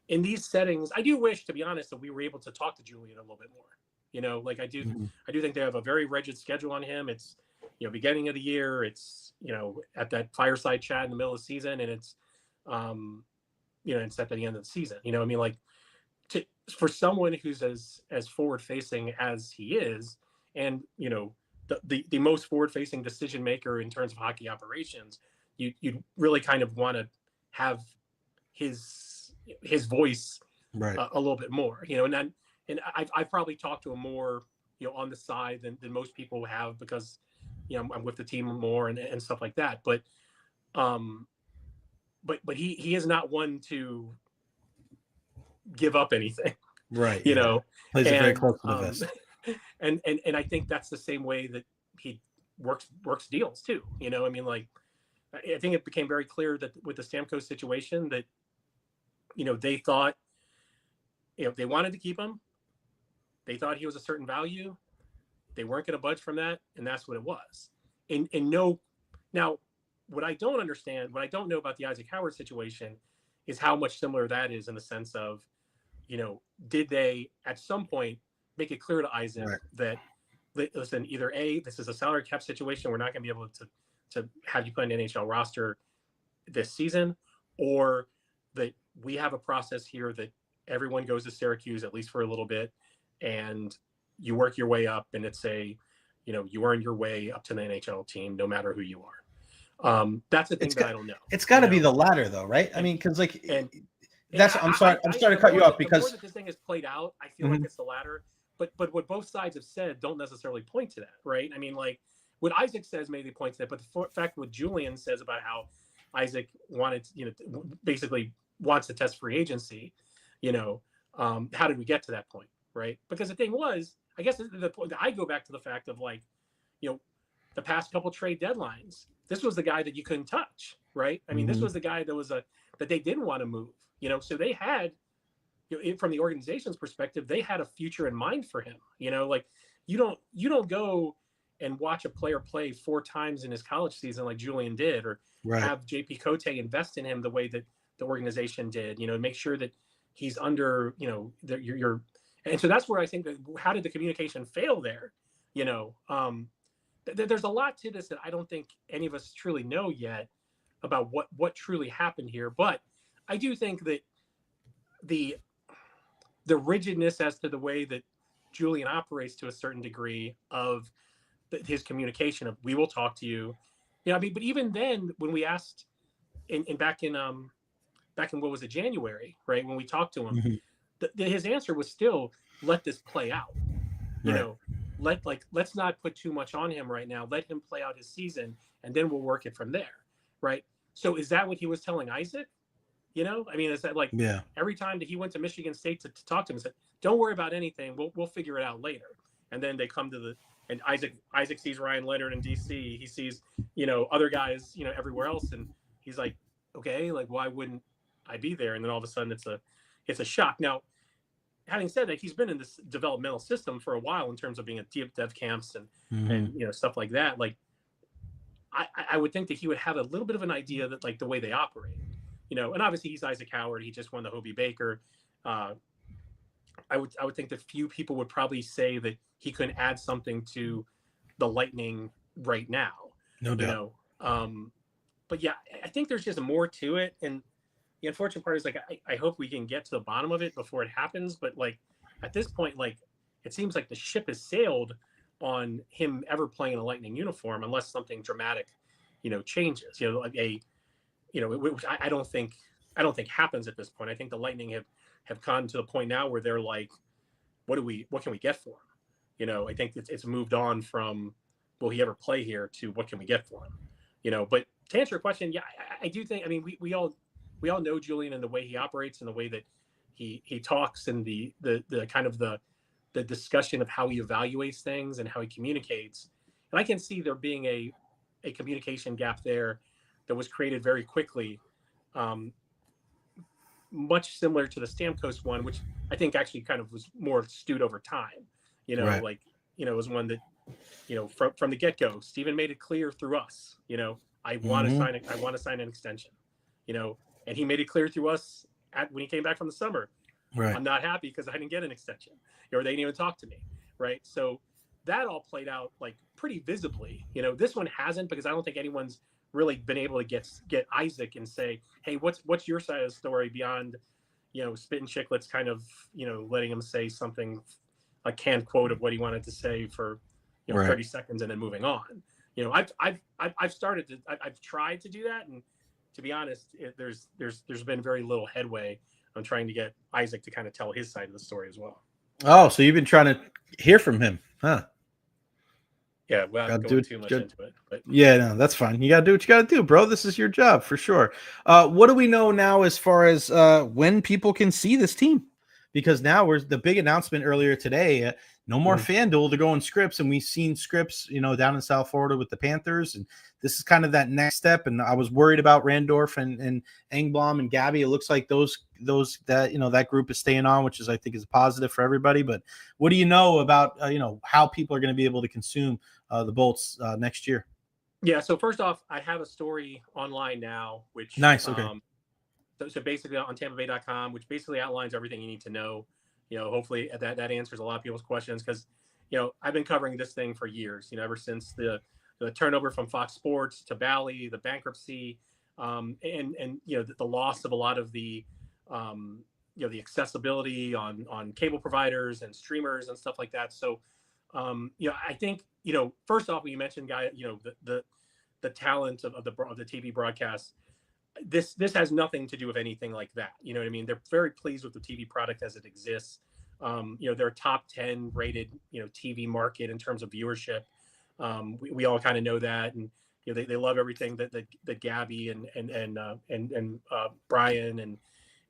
these settings, I do wish, to be honest, that we were able to talk to Julian a little bit more. You know, like I do think they have a very rigid schedule on him. It's, you know, beginning of the year, it's, you know, at that fireside chat in the middle of the season, and it's, you know, it's at the end of the season. You know, I mean, like, for someone who's as forward facing as he is, and, you know, the most forward facing decision maker in terms of hockey operations, you really kind of want to have his voice a little bit more, you know, and I've probably talked to him more, you know, on the side than most people have, because, you know, I'm with the team more and stuff like that. But he is not one to give up anything. Right. You know, Plays it very and, close to the vest. and I think that's the same way that he works deals too. You know, I mean, like, I think it became very clear that with the Stamkos situation that, you know, they thought, you know, they wanted to keep him. They thought he was a certain value. They weren't going to budge from that, and that's what it was. And no, now, what I don't understand, what I don't know about the Isaac Howard situation is how much similar that is in the sense of, you know, did they at some point make it clear to Isaac that, listen, either A, this is a salary cap situation, we're not going to be able to have you play an NHL roster this season, or that we have a process here that everyone goes to Syracuse at least for a little bit, and you work your way up, and it's you know, you earn your way up to the NHL team, no matter who you are. That's the thing that I don't know. It's got to be know? the latter, though, right? I mean, because like, that's. I'm sorry to cut you off because the more that this thing is played out, I feel like it's the latter. But what both sides have said don't necessarily point to that, right? I mean, like what Isaac says maybe points to that, but the fact what Julian says about how Isaac wanted, you know, basically wants to test free agency, you know, how did we get to that point, right? Because the thing was, I guess the point I go back to the fact of like, you know, the past couple trade deadlines, this was the guy that you couldn't touch, right? I mean, this was the guy that they didn't want to move, you know, so they had, you know, from the organization's perspective, they had a future in mind for him. You know, like you don't go and watch a player play 4 times in his college season like Julian did, or have JP Cote invest in him the way that the organization did. You know, make sure that he's under, you know, you're, and so that's where I think that how did the communication fail there? You know, there's a lot to this that I don't think any of us truly know yet about what truly happened here. But I do think that the rigidness as to the way that Julian operates to a certain degree of his communication of, we will talk to you. You know, I mean, but even then when we asked back in what was it, January, right? When we talked to him, his answer was still, let this play out. You know, let's not put too much on him right now. Let him play out his season and then we'll work it from there. Right. So is that what he was telling Isaac? You know, I mean, is that like every time that he went to Michigan State to talk to him and said, don't worry about anything. We'll figure it out later. And then they come to and Isaac sees Ryan Leonard in DC. He sees, you know, other guys, you know, everywhere else. And he's like, okay, like, why wouldn't I be there? And then all of a sudden it's a shock. Now, having said that, he's been in this developmental system for a while in terms of being at dev camps and, you know, stuff like that. Like, I would think that he would have a little bit of an idea that like the way they operate. You know, and obviously he's Isaac Howard. He just won the Hobie Baker. I would think that few people would probably say that he couldn't add something to the Lightning right now. No doubt. You know, but yeah, I think there's just more to it. And the unfortunate part is like, I hope we can get to the bottom of it before it happens. But like at this point, like it seems like the ship has sailed on him ever playing in a Lightning uniform, unless something dramatic, you know, changes. You know, like which I don't think happens at this point. I think the Lightning have come to the point now where they're like, what can we get for him? You know, I think it's moved on from, will he ever play here, to what can we get for him? You know, but to answer your question, yeah, I do think, I mean, we all know Julian and the way he operates and the way that he talks and the kind of the discussion of how he evaluates things and how he communicates. And I can see there being a communication gap there that was created very quickly, much similar to the Stamkos one, which I think actually kind of was more stewed over time. You know, like, you know, it was one that, you know, from the get-go, Steven made it clear through us, you know, I want to sign an extension, you know, and he made it clear through us when he came back from the summer. Right. I'm not happy because I didn't get an extension, or they didn't even talk to me. Right. So that all played out like pretty visibly. You know, this one hasn't, because I don't think anyone's really been able to get Isaac and say, hey, what's your side of the story beyond, you know, Spit and Chicklets kind of, you know, letting him say something, a canned quote of what he wanted to say for, you know, 30 seconds and then moving on. You know, I've tried to do that, and to be honest, there's been very little headway on trying to get Isaac to kind of tell his side of the story as well. Oh, so you've been trying to hear from him, huh? Yeah, well, I'm going too much into it. But yeah, no, that's fine. You got to do what you got to do, bro. This is your job for sure. What do we know now as far as when people can see this team? because now we're the big announcement earlier today. No more FanDuel, they're going Scripps, and we've seen Scripps, down in South Florida with the Panthers, and this is kind of that next step. And I was worried about Randorf and Engblom and Gabby. It looks like that group is staying on, which I think is positive for everybody. But what do you know about how people are going to be able to consume the Bolts next year? Yeah. So first off, I have a story online now, which nice. Okay. So basically on TampaBay.com, which basically outlines everything you need to know. Hopefully that answers a lot of people's questions, because I've been covering this thing for years. Ever since the turnover from Fox Sports to Bally, the bankruptcy, and the loss of a lot of the the accessibility on cable providers and streamers and stuff like that. So I think first off, when you mentioned the talent of the TV broadcast, this has nothing to do with anything like that. You know what I mean? They're very pleased with the TV product as it exists. They're a top 10 rated TV market in terms of viewership. We all kind of know that, and they love everything that Gabby and Brian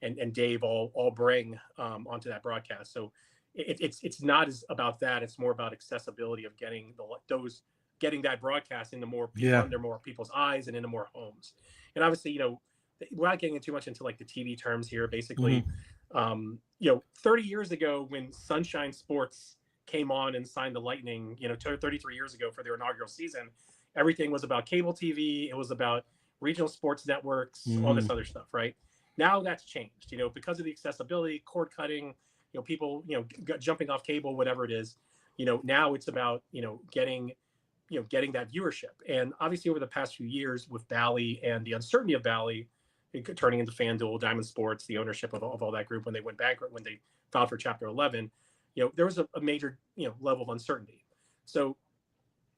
and Dave all bring onto that broadcast. So it's not as about that. It's more about accessibility of getting that broadcast into more people, under more people's eyes and into more homes. And obviously, we're not getting too much into like the TV terms here. Basically, 30 years ago when Sunshine Sports came on and signed the Lightning, 33 years ago for their inaugural season, everything was about cable TV. It was about regional sports networks, all this other stuff, right? Now that's changed, because of the accessibility, cord cutting, people, jumping off cable, whatever it is, now it's about, getting that viewership. And obviously over the past few years with Bally and the uncertainty of Bally turning into FanDuel, Diamond Sports, the ownership of all that group when they went bankrupt, when they filed for Chapter 11, there was a major, level of uncertainty. So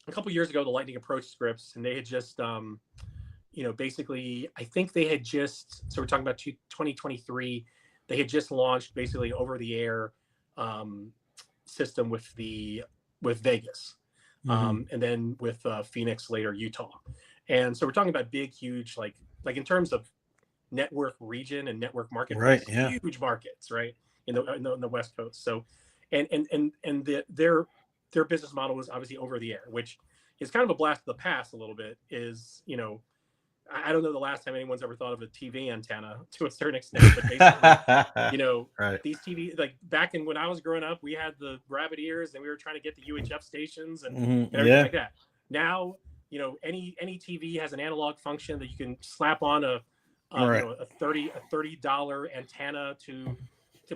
a couple of years ago, the Lightning approached Scripps, and they had just, basically, I think they had just, so we're talking about 2023, they had just launched basically over the air system with Vegas. And then with Phoenix, later Utah. And so we're talking about big, huge, like in terms of network region and network market, right? Huge markets, right? In the West Coast. So, and their business model was obviously over the air, which is kind of a blast of the past a little bit. Is I don't know the last time anyone's ever thought of a TV antenna to a certain extent, but basically, right. These TV, like back in when I was growing up, we had the rabbit ears and we were trying to get the UHF stations and everything like that. Now, any TV has an analog function that you can slap on a $30 antenna to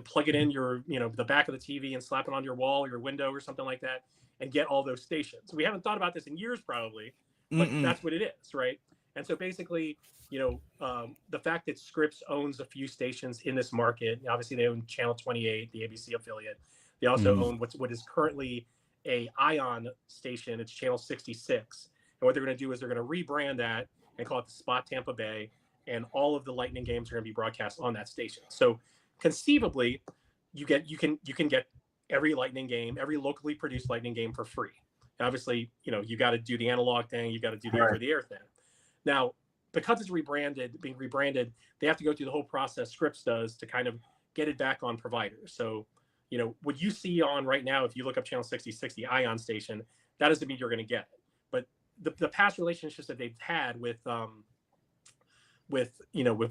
plug it in your, the back of the TV and slap it on your wall or your window or something like that and get all those stations. We haven't thought about this in years probably, but that's what it is, right? And so basically, the fact that Scripps owns a few stations in this market, obviously they own Channel 28, the ABC affiliate. They also own what is currently a Ion station. It's Channel 66. And what they're going to do is they're going to rebrand that and call it the Spot Tampa Bay. And all of the Lightning games are going to be broadcast on that station. So conceivably, you can get every Lightning game, every locally produced Lightning game for free. And obviously, you got to do the analog thing. You got to do the over the air thing. Now, because it's being rebranded, they have to go through the whole process Scripps does to kind of get it back on providers. So, what you see on right now, if you look up Channel 66, the Ion station, that doesn't mean you're going to get it. But the past relationships that they've had with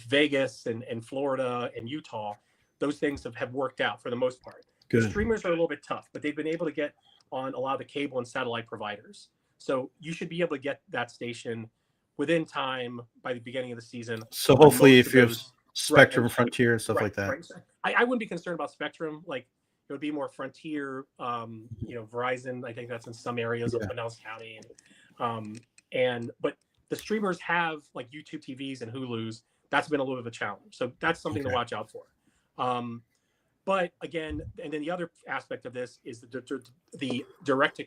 Vegas and Florida and Utah, those things have worked out for the most part. Good. The streamers are a little bit tough, but they've been able to get on a lot of the cable and satellite providers. So you should be able to get that station within time by the beginning of the season. So hopefully if you have Spectrum, Frontier and stuff like that. Right. I wouldn't be concerned about Spectrum. Like it would be more Frontier, Verizon. I think that's in some areas of Pinellas County. But the streamers have like YouTube TVs and Hulus. That's been a little bit of a challenge. So that's something to watch out for. But again, and then the other aspect of this is the direct to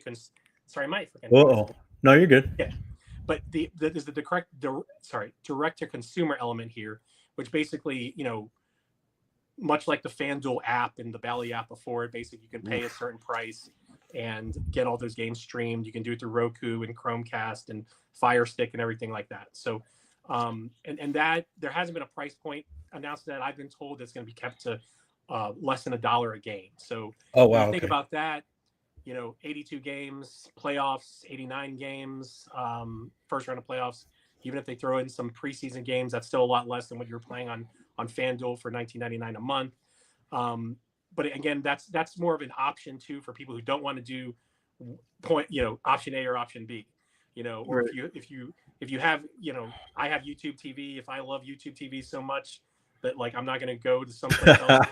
sorry, I might forget. No, you're good. Yeah. But there's the direct to consumer element here, which basically, much like the FanDuel app and the Bally app before it, basically you can pay a certain price and get all those games streamed. You can do it through Roku and Chromecast and Fire Stick and everything like that. So, and that there hasn't been a price point announced that I've been told that's going to be kept to less than $1 a game. So Oh, when wow. you think Okay. about that, 82 games, playoffs, 89 games, first round of playoffs. Even if they throw in some preseason games, that's still a lot less than what you're playing on FanDuel for $19.99 a month. But again, that's more of an option too for people who don't want to do option A or option B, or Right. if you have, I have YouTube TV. If I love YouTube TV so much that like I'm not going to go to someplace else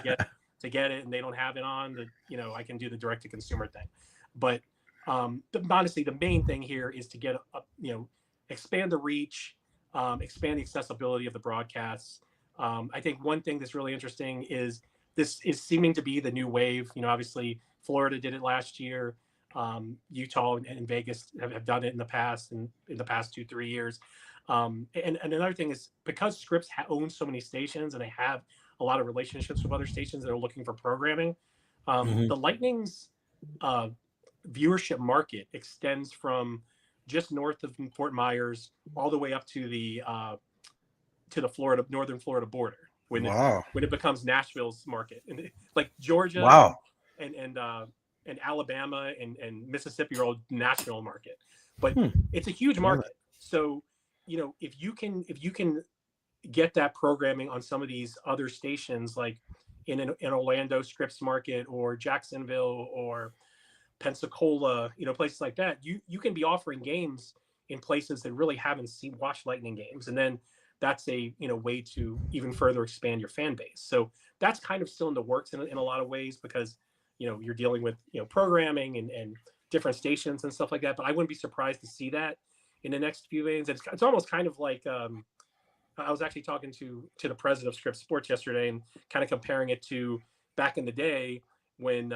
to get it, and they don't have it on, that I can do the direct to consumer thing. But honestly, the main thing here is to get expand the reach, expand the accessibility of the broadcasts. I think one thing that's really interesting is this is seeming to be the new wave. Obviously Florida did it last year. Utah and Vegas have done it in the past, and in the past 2-3 years. And another thing is because Scripps owns so many stations and they have a lot of relationships with other stations that are looking for programming. The Lightning's viewership market extends from just north of Fort Myers all the way up to the northern Florida border when it becomes Nashville's market, and like Georgia and Alabama and Mississippi are all national market, but it's a huge market. So if you can get that programming on some of these other stations, like in Orlando Scripps market or Jacksonville or Pensacola, places like that, you can be offering games in places that really haven't watched Lightning games, and then that's a way to even further expand your fan base. So that's kind of still in the works in a lot of ways, because you're dealing with programming and different stations and stuff like that. But I wouldn't be surprised to see that in the next few days. It's almost kind of like I was actually talking to the president of Scripps Sports yesterday and kind of comparing it to back in the day when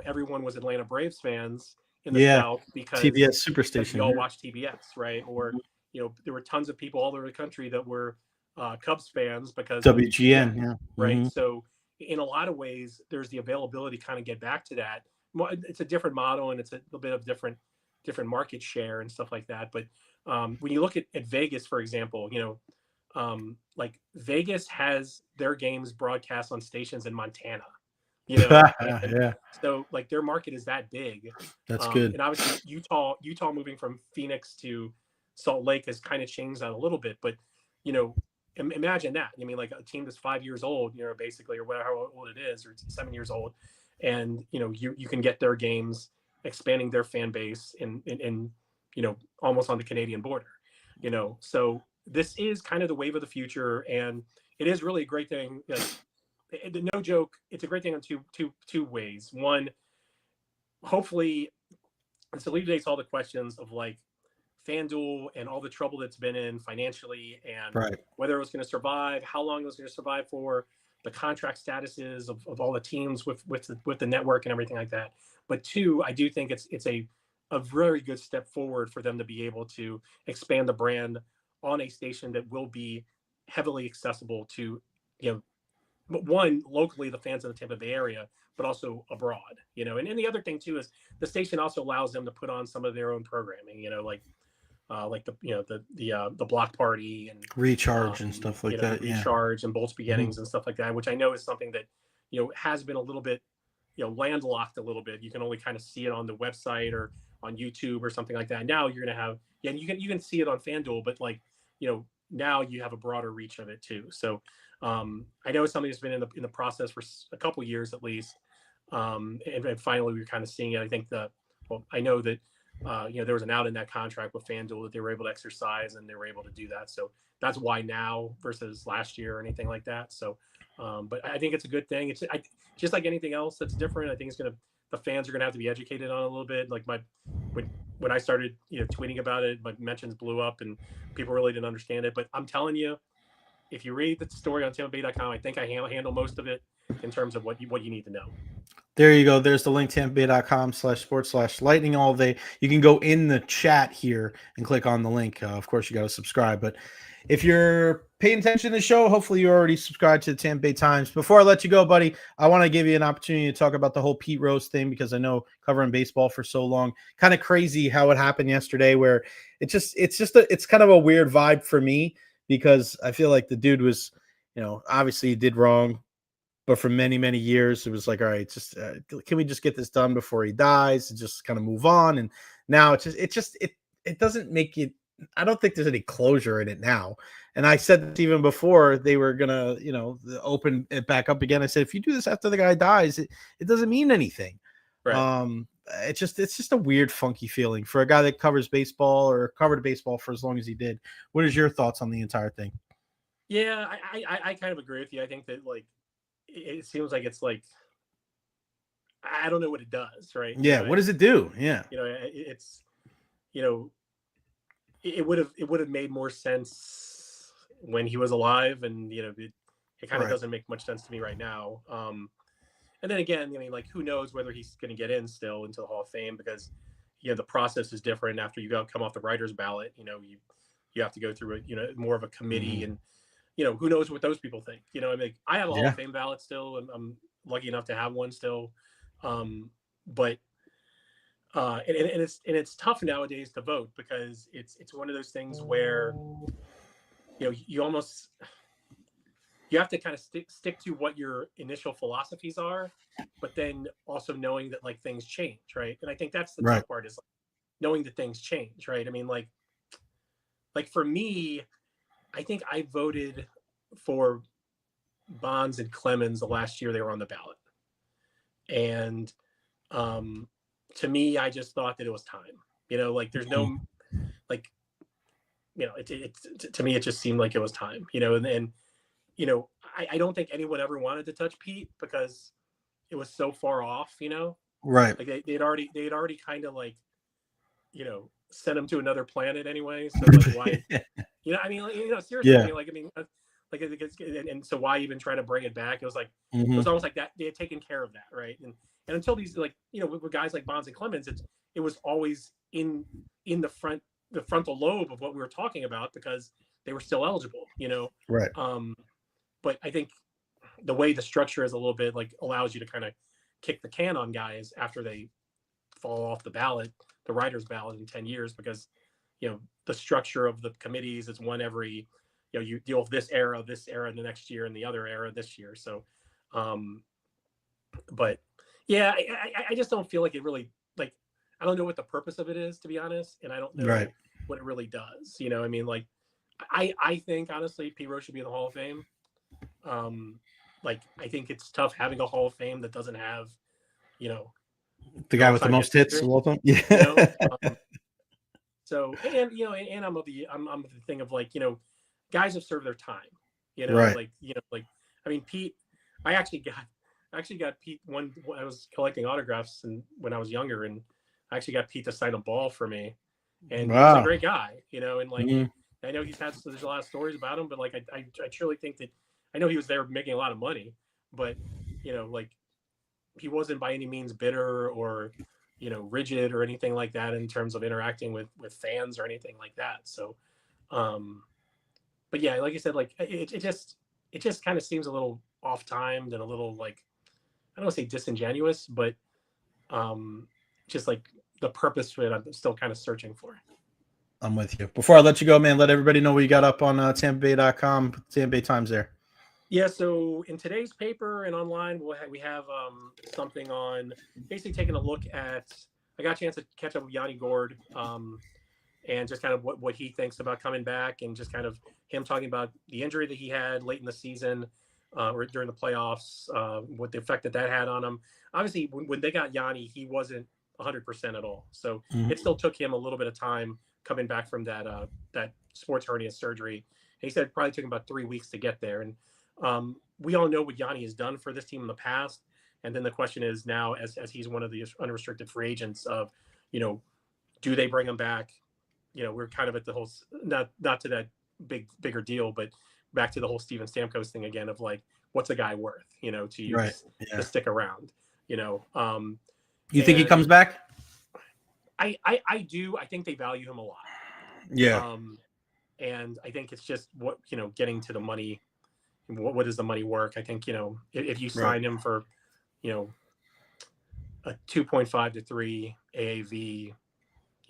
everyone was Atlanta Braves fans in the South because TBS Superstation. We all watched TBS, right? Or there were tons of people all over the country that were Cubs fans because WGN, right? So in a lot of ways, there's the availability to kind of get back to that. It's a different model and it's a little bit of different market share and stuff like that. But when you look at Vegas, for example, like Vegas has their games broadcast on stations in Montana. So like their market is that big. That's good. And obviously Utah moving from Phoenix to Salt Lake has kind of changed that a little bit, but imagine that. I mean, like a team that's 5 years old, basically, or whatever old it is, or 7 years old, and you can get their games, expanding their fan base in almost on the Canadian border. So this is kind of the wave of the future, and it is really a great thing. No joke, it's a great thing on two ways. One, hopefully, it's alleviates all the questions of like FanDuel and all the trouble that's been in financially, and whether it was going to survive, how long it was going to survive for, the contract statuses of all the teams with the network and everything like that. But two, I do think it's a very good step forward for them to be able to expand the brand on a station that will be heavily accessible to, one, locally, the fans in the Tampa Bay area, but also abroad, and the other thing too is the station also allows them to put on some of their own programming, like the block party and recharge and stuff like that. Recharge and Bolts Beginnings and stuff like that, which I know is something that, has been a little bit, landlocked a little bit. You can only kind of see it on the website or on YouTube or something like that. Now you're going to have, and you can see it on FanDuel, but like, now you have a broader reach of it too. So I know it's something that's been in the process for a couple of years at least. And finally we're kind of seeing it. I think I know that, there was an out in that contract with FanDuel that they were able to exercise, and they were able to do that. So that's why now versus last year or anything like that. So, but I think it's a good thing. It's just like anything else that's different. I think the fans are going to have to be educated on a little bit. Like when I started, tweeting about it, my mentions blew up and people really didn't understand it. But I'm telling you, if you read the story on TampaBay.com, I think I handle most of it in terms of what you need to know. There you go. There's the link, TampaBay.com/sports/lightning all day. You can go in the chat here and click on the link. Of course, you got to subscribe. But if you're paying attention to the show, hopefully you already subscribed to the Tampa Bay Times. Before I let you go, buddy, I want to give you an opportunity to talk about the whole Pete Rose thing, because I know covering baseball for so long, kind of crazy how it happened yesterday, where it's kind of a weird vibe for me, because I feel like the dude was, obviously he did wrong. But for many, many years, it was like, all right, just can we just get this done before he dies and just kind of move on? And now it doesn't make it. I don't think there's any closure in it now. And I said this even before they were gonna, open it back up again. I said, if you do this after the guy dies, it doesn't mean anything. Right. It's just a weird, funky feeling for a guy that covers baseball or covered baseball for as long as he did. What is your thoughts on the entire thing? Yeah, I kind of agree with you. I think that like it seems like it's like I don't know what it does, right? Yeah, what does it do? Yeah, it's it would have made more sense when he was alive, and it kind of doesn't make much sense to me right now. And then again, I mean, like, who knows whether he's going to get in still into the Hall of Fame, because the process is different after you come off the writers' ballot. You have to go through more of a committee, and who knows what those people think. I mean, I have a Hall of Fame ballot still, and I'm lucky enough to have one still. But it's tough nowadays to vote, because it's one of those things where you have to kind of stick to what your initial philosophies are, but then also knowing that like things change, right? And I think that's the tough part, is like, knowing that things change, right? I mean, like for me, I think I voted for Bonds and Clemens the last year they were on the ballot, and to me, I just thought that it was time. Like there's no like, to me it just seemed like it was time. And I don't think anyone ever wanted to touch Pete because it was so far off. Right. Like they'd already kind of like, sent him to another planet anyway. So like why, I mean, seriously, and so why even try to bring it back? It was like, it was almost like that they had taken care of that, right? And until these, like, with guys like Bonds and Clemens, it was always in the frontal lobe of what we were talking about, because they were still eligible, Right. But I think the way the structure is a little bit like allows you to kind of kick the can on guys after they fall off the ballot, the writers' ballot, in 10 years, because the structure of the committees is one every, you deal with this era the next year, and the other era this year. So but yeah, I just don't feel like it really, like, I don't know what the purpose of it is, to be honest, and I don't know what it really does. I mean, like, I think honestly Pete Rose should be in the Hall of Fame. Like, I think it's tough having a Hall of Fame that doesn't have the guy with the most hits of all time. Yeah. So and I'm of the thing of like, guys have served their time. Right. Like I mean, Pete, I actually got Pete when I was collecting autographs, and when I was younger, and I actually got Pete to sign a ball for me, and he was a great guy, and like I know there's a lot of stories about him, but like I truly think that, I know he was there making a lot of money, but like he wasn't by any means bitter or rigid or anything like that in terms of interacting with fans or anything like that. So but yeah, like I said, like it just kind of seems a little off-timed and a little, like, I don't want to say disingenuous, but just like the purpose for it, I'm still kind of searching for. I'm with you. Before I let you go, man, let everybody know what you got up on TampaBay.com, Tampa Bay Times there. Yeah, so in today's paper and online, we have something on basically taking a look at, I got a chance to catch up with Yanni Gourde, and just kind of what he thinks about coming back, and just kind of him talking about the injury that he had late in the season, or during the playoffs, what the effect that had on him. Obviously, when they got Yanni, he wasn't 100% at all. So it still took him a little bit of time coming back from that sports hernia surgery. And he said it probably took him about 3 weeks to get there. And we all know what Yanni has done for this team in the past. And then the question is now, as he's one of the unrestricted free agents, of, do they bring him back? We're kind of at the whole, not to that bigger deal, but back to the whole Steven Stamkos thing again, of like, what's a guy worth, to use to stick around, You think he comes back? I do. I think they value him a lot. Yeah. And I think it's just what, getting to the money. What does the money work? I think, if you sign him for, a 2.5 to 3 AAV,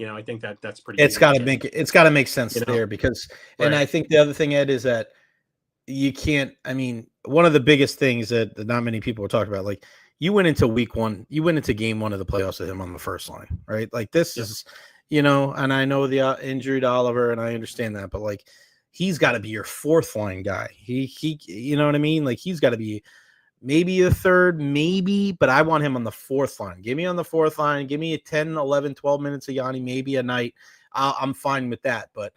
I think that's pretty. It's got to make sense there, because, and I think the other thing, Ed, is that you can't. I mean, one of the biggest things that not many people are talking about, like you went into week one, you went into game one of the playoffs with him on the first line, right? Like this is, and I know the injury to Oliver, and I understand that, but like he's got to be your fourth line guy. He, you know what I mean? Like he's got to be maybe a third, maybe, but I want him on the fourth line. Give me on the fourth line. Give me a 10, 11, 12 minutes of Yanni, maybe a night. I'm fine with that. But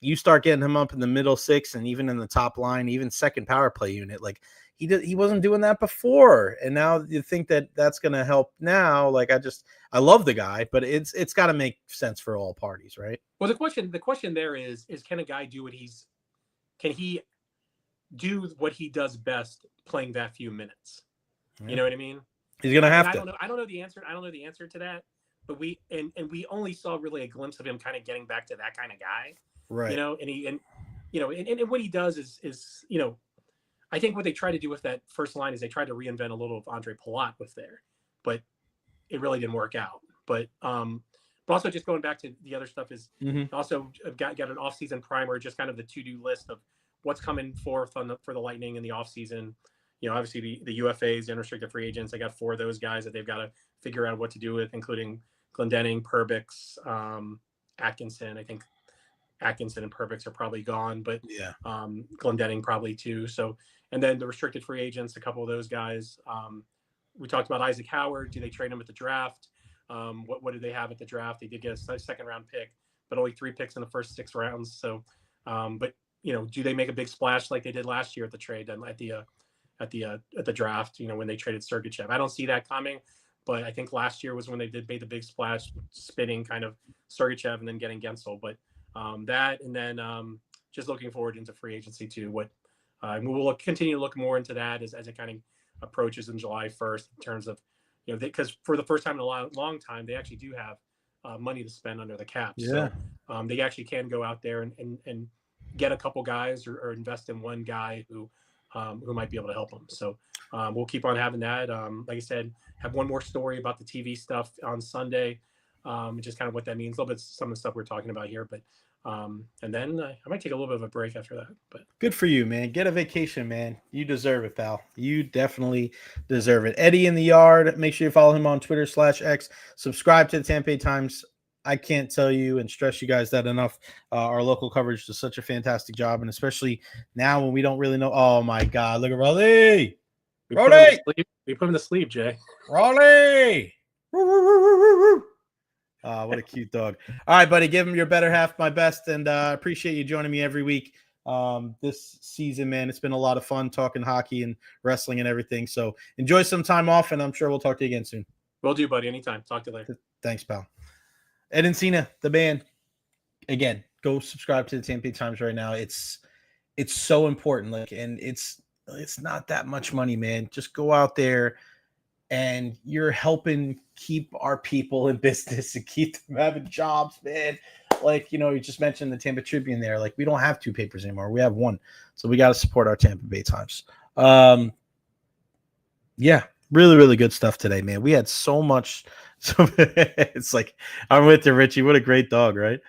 you start getting him up in the middle six and even in the top line, even second power play unit, like he wasn't doing that before. And now you think that that's going to help now. Like I love the guy, but it's got to make sense for all parties, right? Well, the question there is can a guy do can he do what he does best playing that few minutes? Yeah. You know what I mean? He's going to have to. I don't know the answer. I don't know the answer to that, but we only saw really a glimpse of him kind of getting back to that kind of guy. Right. And what he does is, I think what they tried to do with that first line is they tried to reinvent a little of Andre Palat with there, but it really didn't work out. But also just going back to the other stuff is also got an off-season primer, just kind of the to-do list of what's coming forth for the Lightning in the off-season. Obviously the UFAs, the unrestricted free agents, they got 4 of those guys that they've got to figure out what to do with, including Glendening, Perbix, Atkinson. I think Atkinson and Perbix are probably gone, but Glendening probably too. So, and then the restricted free agents, a couple of those guys. We talked about Isaac Howard. Do they trade him at the draft? What did they have at the draft? They did get a second round pick, but only 3 picks in the first 6 rounds. So, but do they make a big splash like they did last year at the trade at the draft? When they traded Sergachev, I don't see that coming. But I think last year was when they made the big splash, spinning kind of Sergachev and then getting Gensel. But that, and then just looking forward into free agency too. We will continue to look more into that as it kind of approaches in July 1st in terms of, because for the first time in a long time, they actually do have money to spend under the cap. Yeah. So they actually can go out there and get a couple guys or invest in one guy who might be able to help them. So we'll keep on having that. Like I said, have one more story about the TV stuff on Sunday. Just kind of what that means, a little bit some of the stuff we're talking about here, but and then I might take a little bit of a break after that. But good for you, man. Get a vacation, man. You deserve it, pal. You definitely deserve it. Eddie in the Yard. Make sure you follow him on Twitter/X. Subscribe to the Tampa Bay Times. I can't tell you and stress you guys that enough. Our local coverage does such a fantastic job, and especially now when we don't really know. Oh my God! Look at Raleigh. We put him to sleep, Jay. Raleigh. What a cute dog. All right, buddy. Give him your better half my best, and appreciate you joining me every week this season, man. It's been a lot of fun talking hockey and wrestling and everything. So enjoy some time off, and I'm sure we'll talk to you again soon. Will do, buddy. Anytime. Talk to you later. Thanks, pal. Ed Encina, the band. Again, go subscribe to the Tampa Bay Times right now. It's so important. And it's not that much money, man. Just go out there, and you're helping keep our people in business and keep them having jobs, man. You just mentioned the Tampa Tribune there. We don't have 2 papers anymore. We have 1. So we got to support our Tampa Bay Times. Yeah, really, really good stuff today, man. We had so much. So it's I'm with you, Richie. What a great dog, right?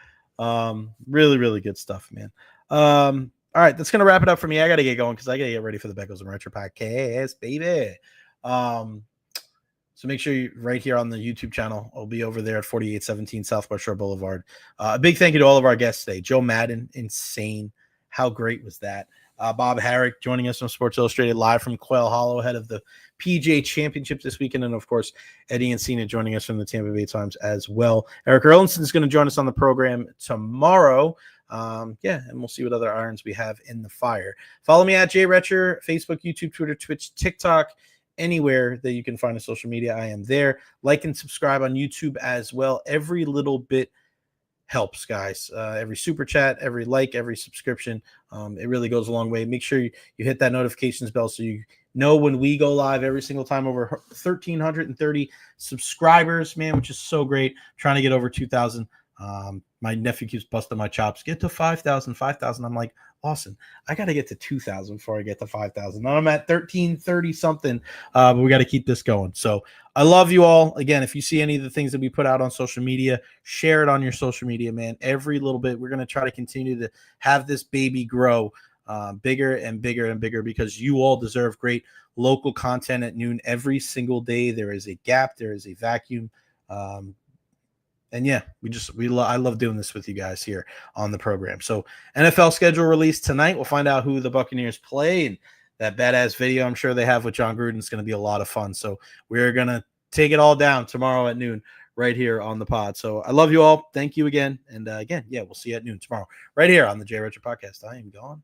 Really, really good stuff, man. All right, that's going to wrap it up for me. I got to get going because I got to get ready for the Beckles and Recher Podcast, baby. So make sure you right here on the YouTube channel. I'll be over there at 4817 Southwest Shore Boulevard. A big thank you to all of our guests today. Joe Maddon, insane. How great was that? Bob Harig joining us from Sports Illustrated live from Quail Hollow ahead of the PGA Championship this weekend. And, of course, Eddie Encina joining us from the Tampa Bay Times as well. Eric Erlinson is going to join us on the program tomorrow. And we'll see what other irons we have in the fire. Follow me at Jay Recher, Facebook, YouTube, Twitter, Twitch, TikTok. Anywhere that you can find a social media, I am there. Like and subscribe on YouTube as well. Every little bit helps, guys. Every super chat, every like, every subscription, it really goes a long way. Make sure you hit that notifications bell so you know when we go live every single time. Over 1,330 subscribers, man, which is so great. Trying to get over 2,000. My nephew keeps busting my chops. Get to 5,000. I'm like, Austin, I got to get to 2,000 before I get to 5,000. Now I'm at 1,330 something, but we got to keep this going. So I love you all. Again, if you see any of the things that we put out on social media, share it on your social media, man. Every little bit. We're going to try to continue to have this baby grow. bigger and bigger and bigger, because you all deserve great local content at noon every single day. There is a gap. There is a vacuum. And yeah, I love doing this with you guys here on the program. So NFL schedule released tonight. We'll find out who the Buccaneers play, and that badass video I'm sure they have with John Gruden is going to be a lot of fun. So we're going to take it all down tomorrow at noon right here on the pod. So I love you all. Thank you again. And again, yeah, we'll see you at noon tomorrow right here on the Jay Recher Podcast. I am gone.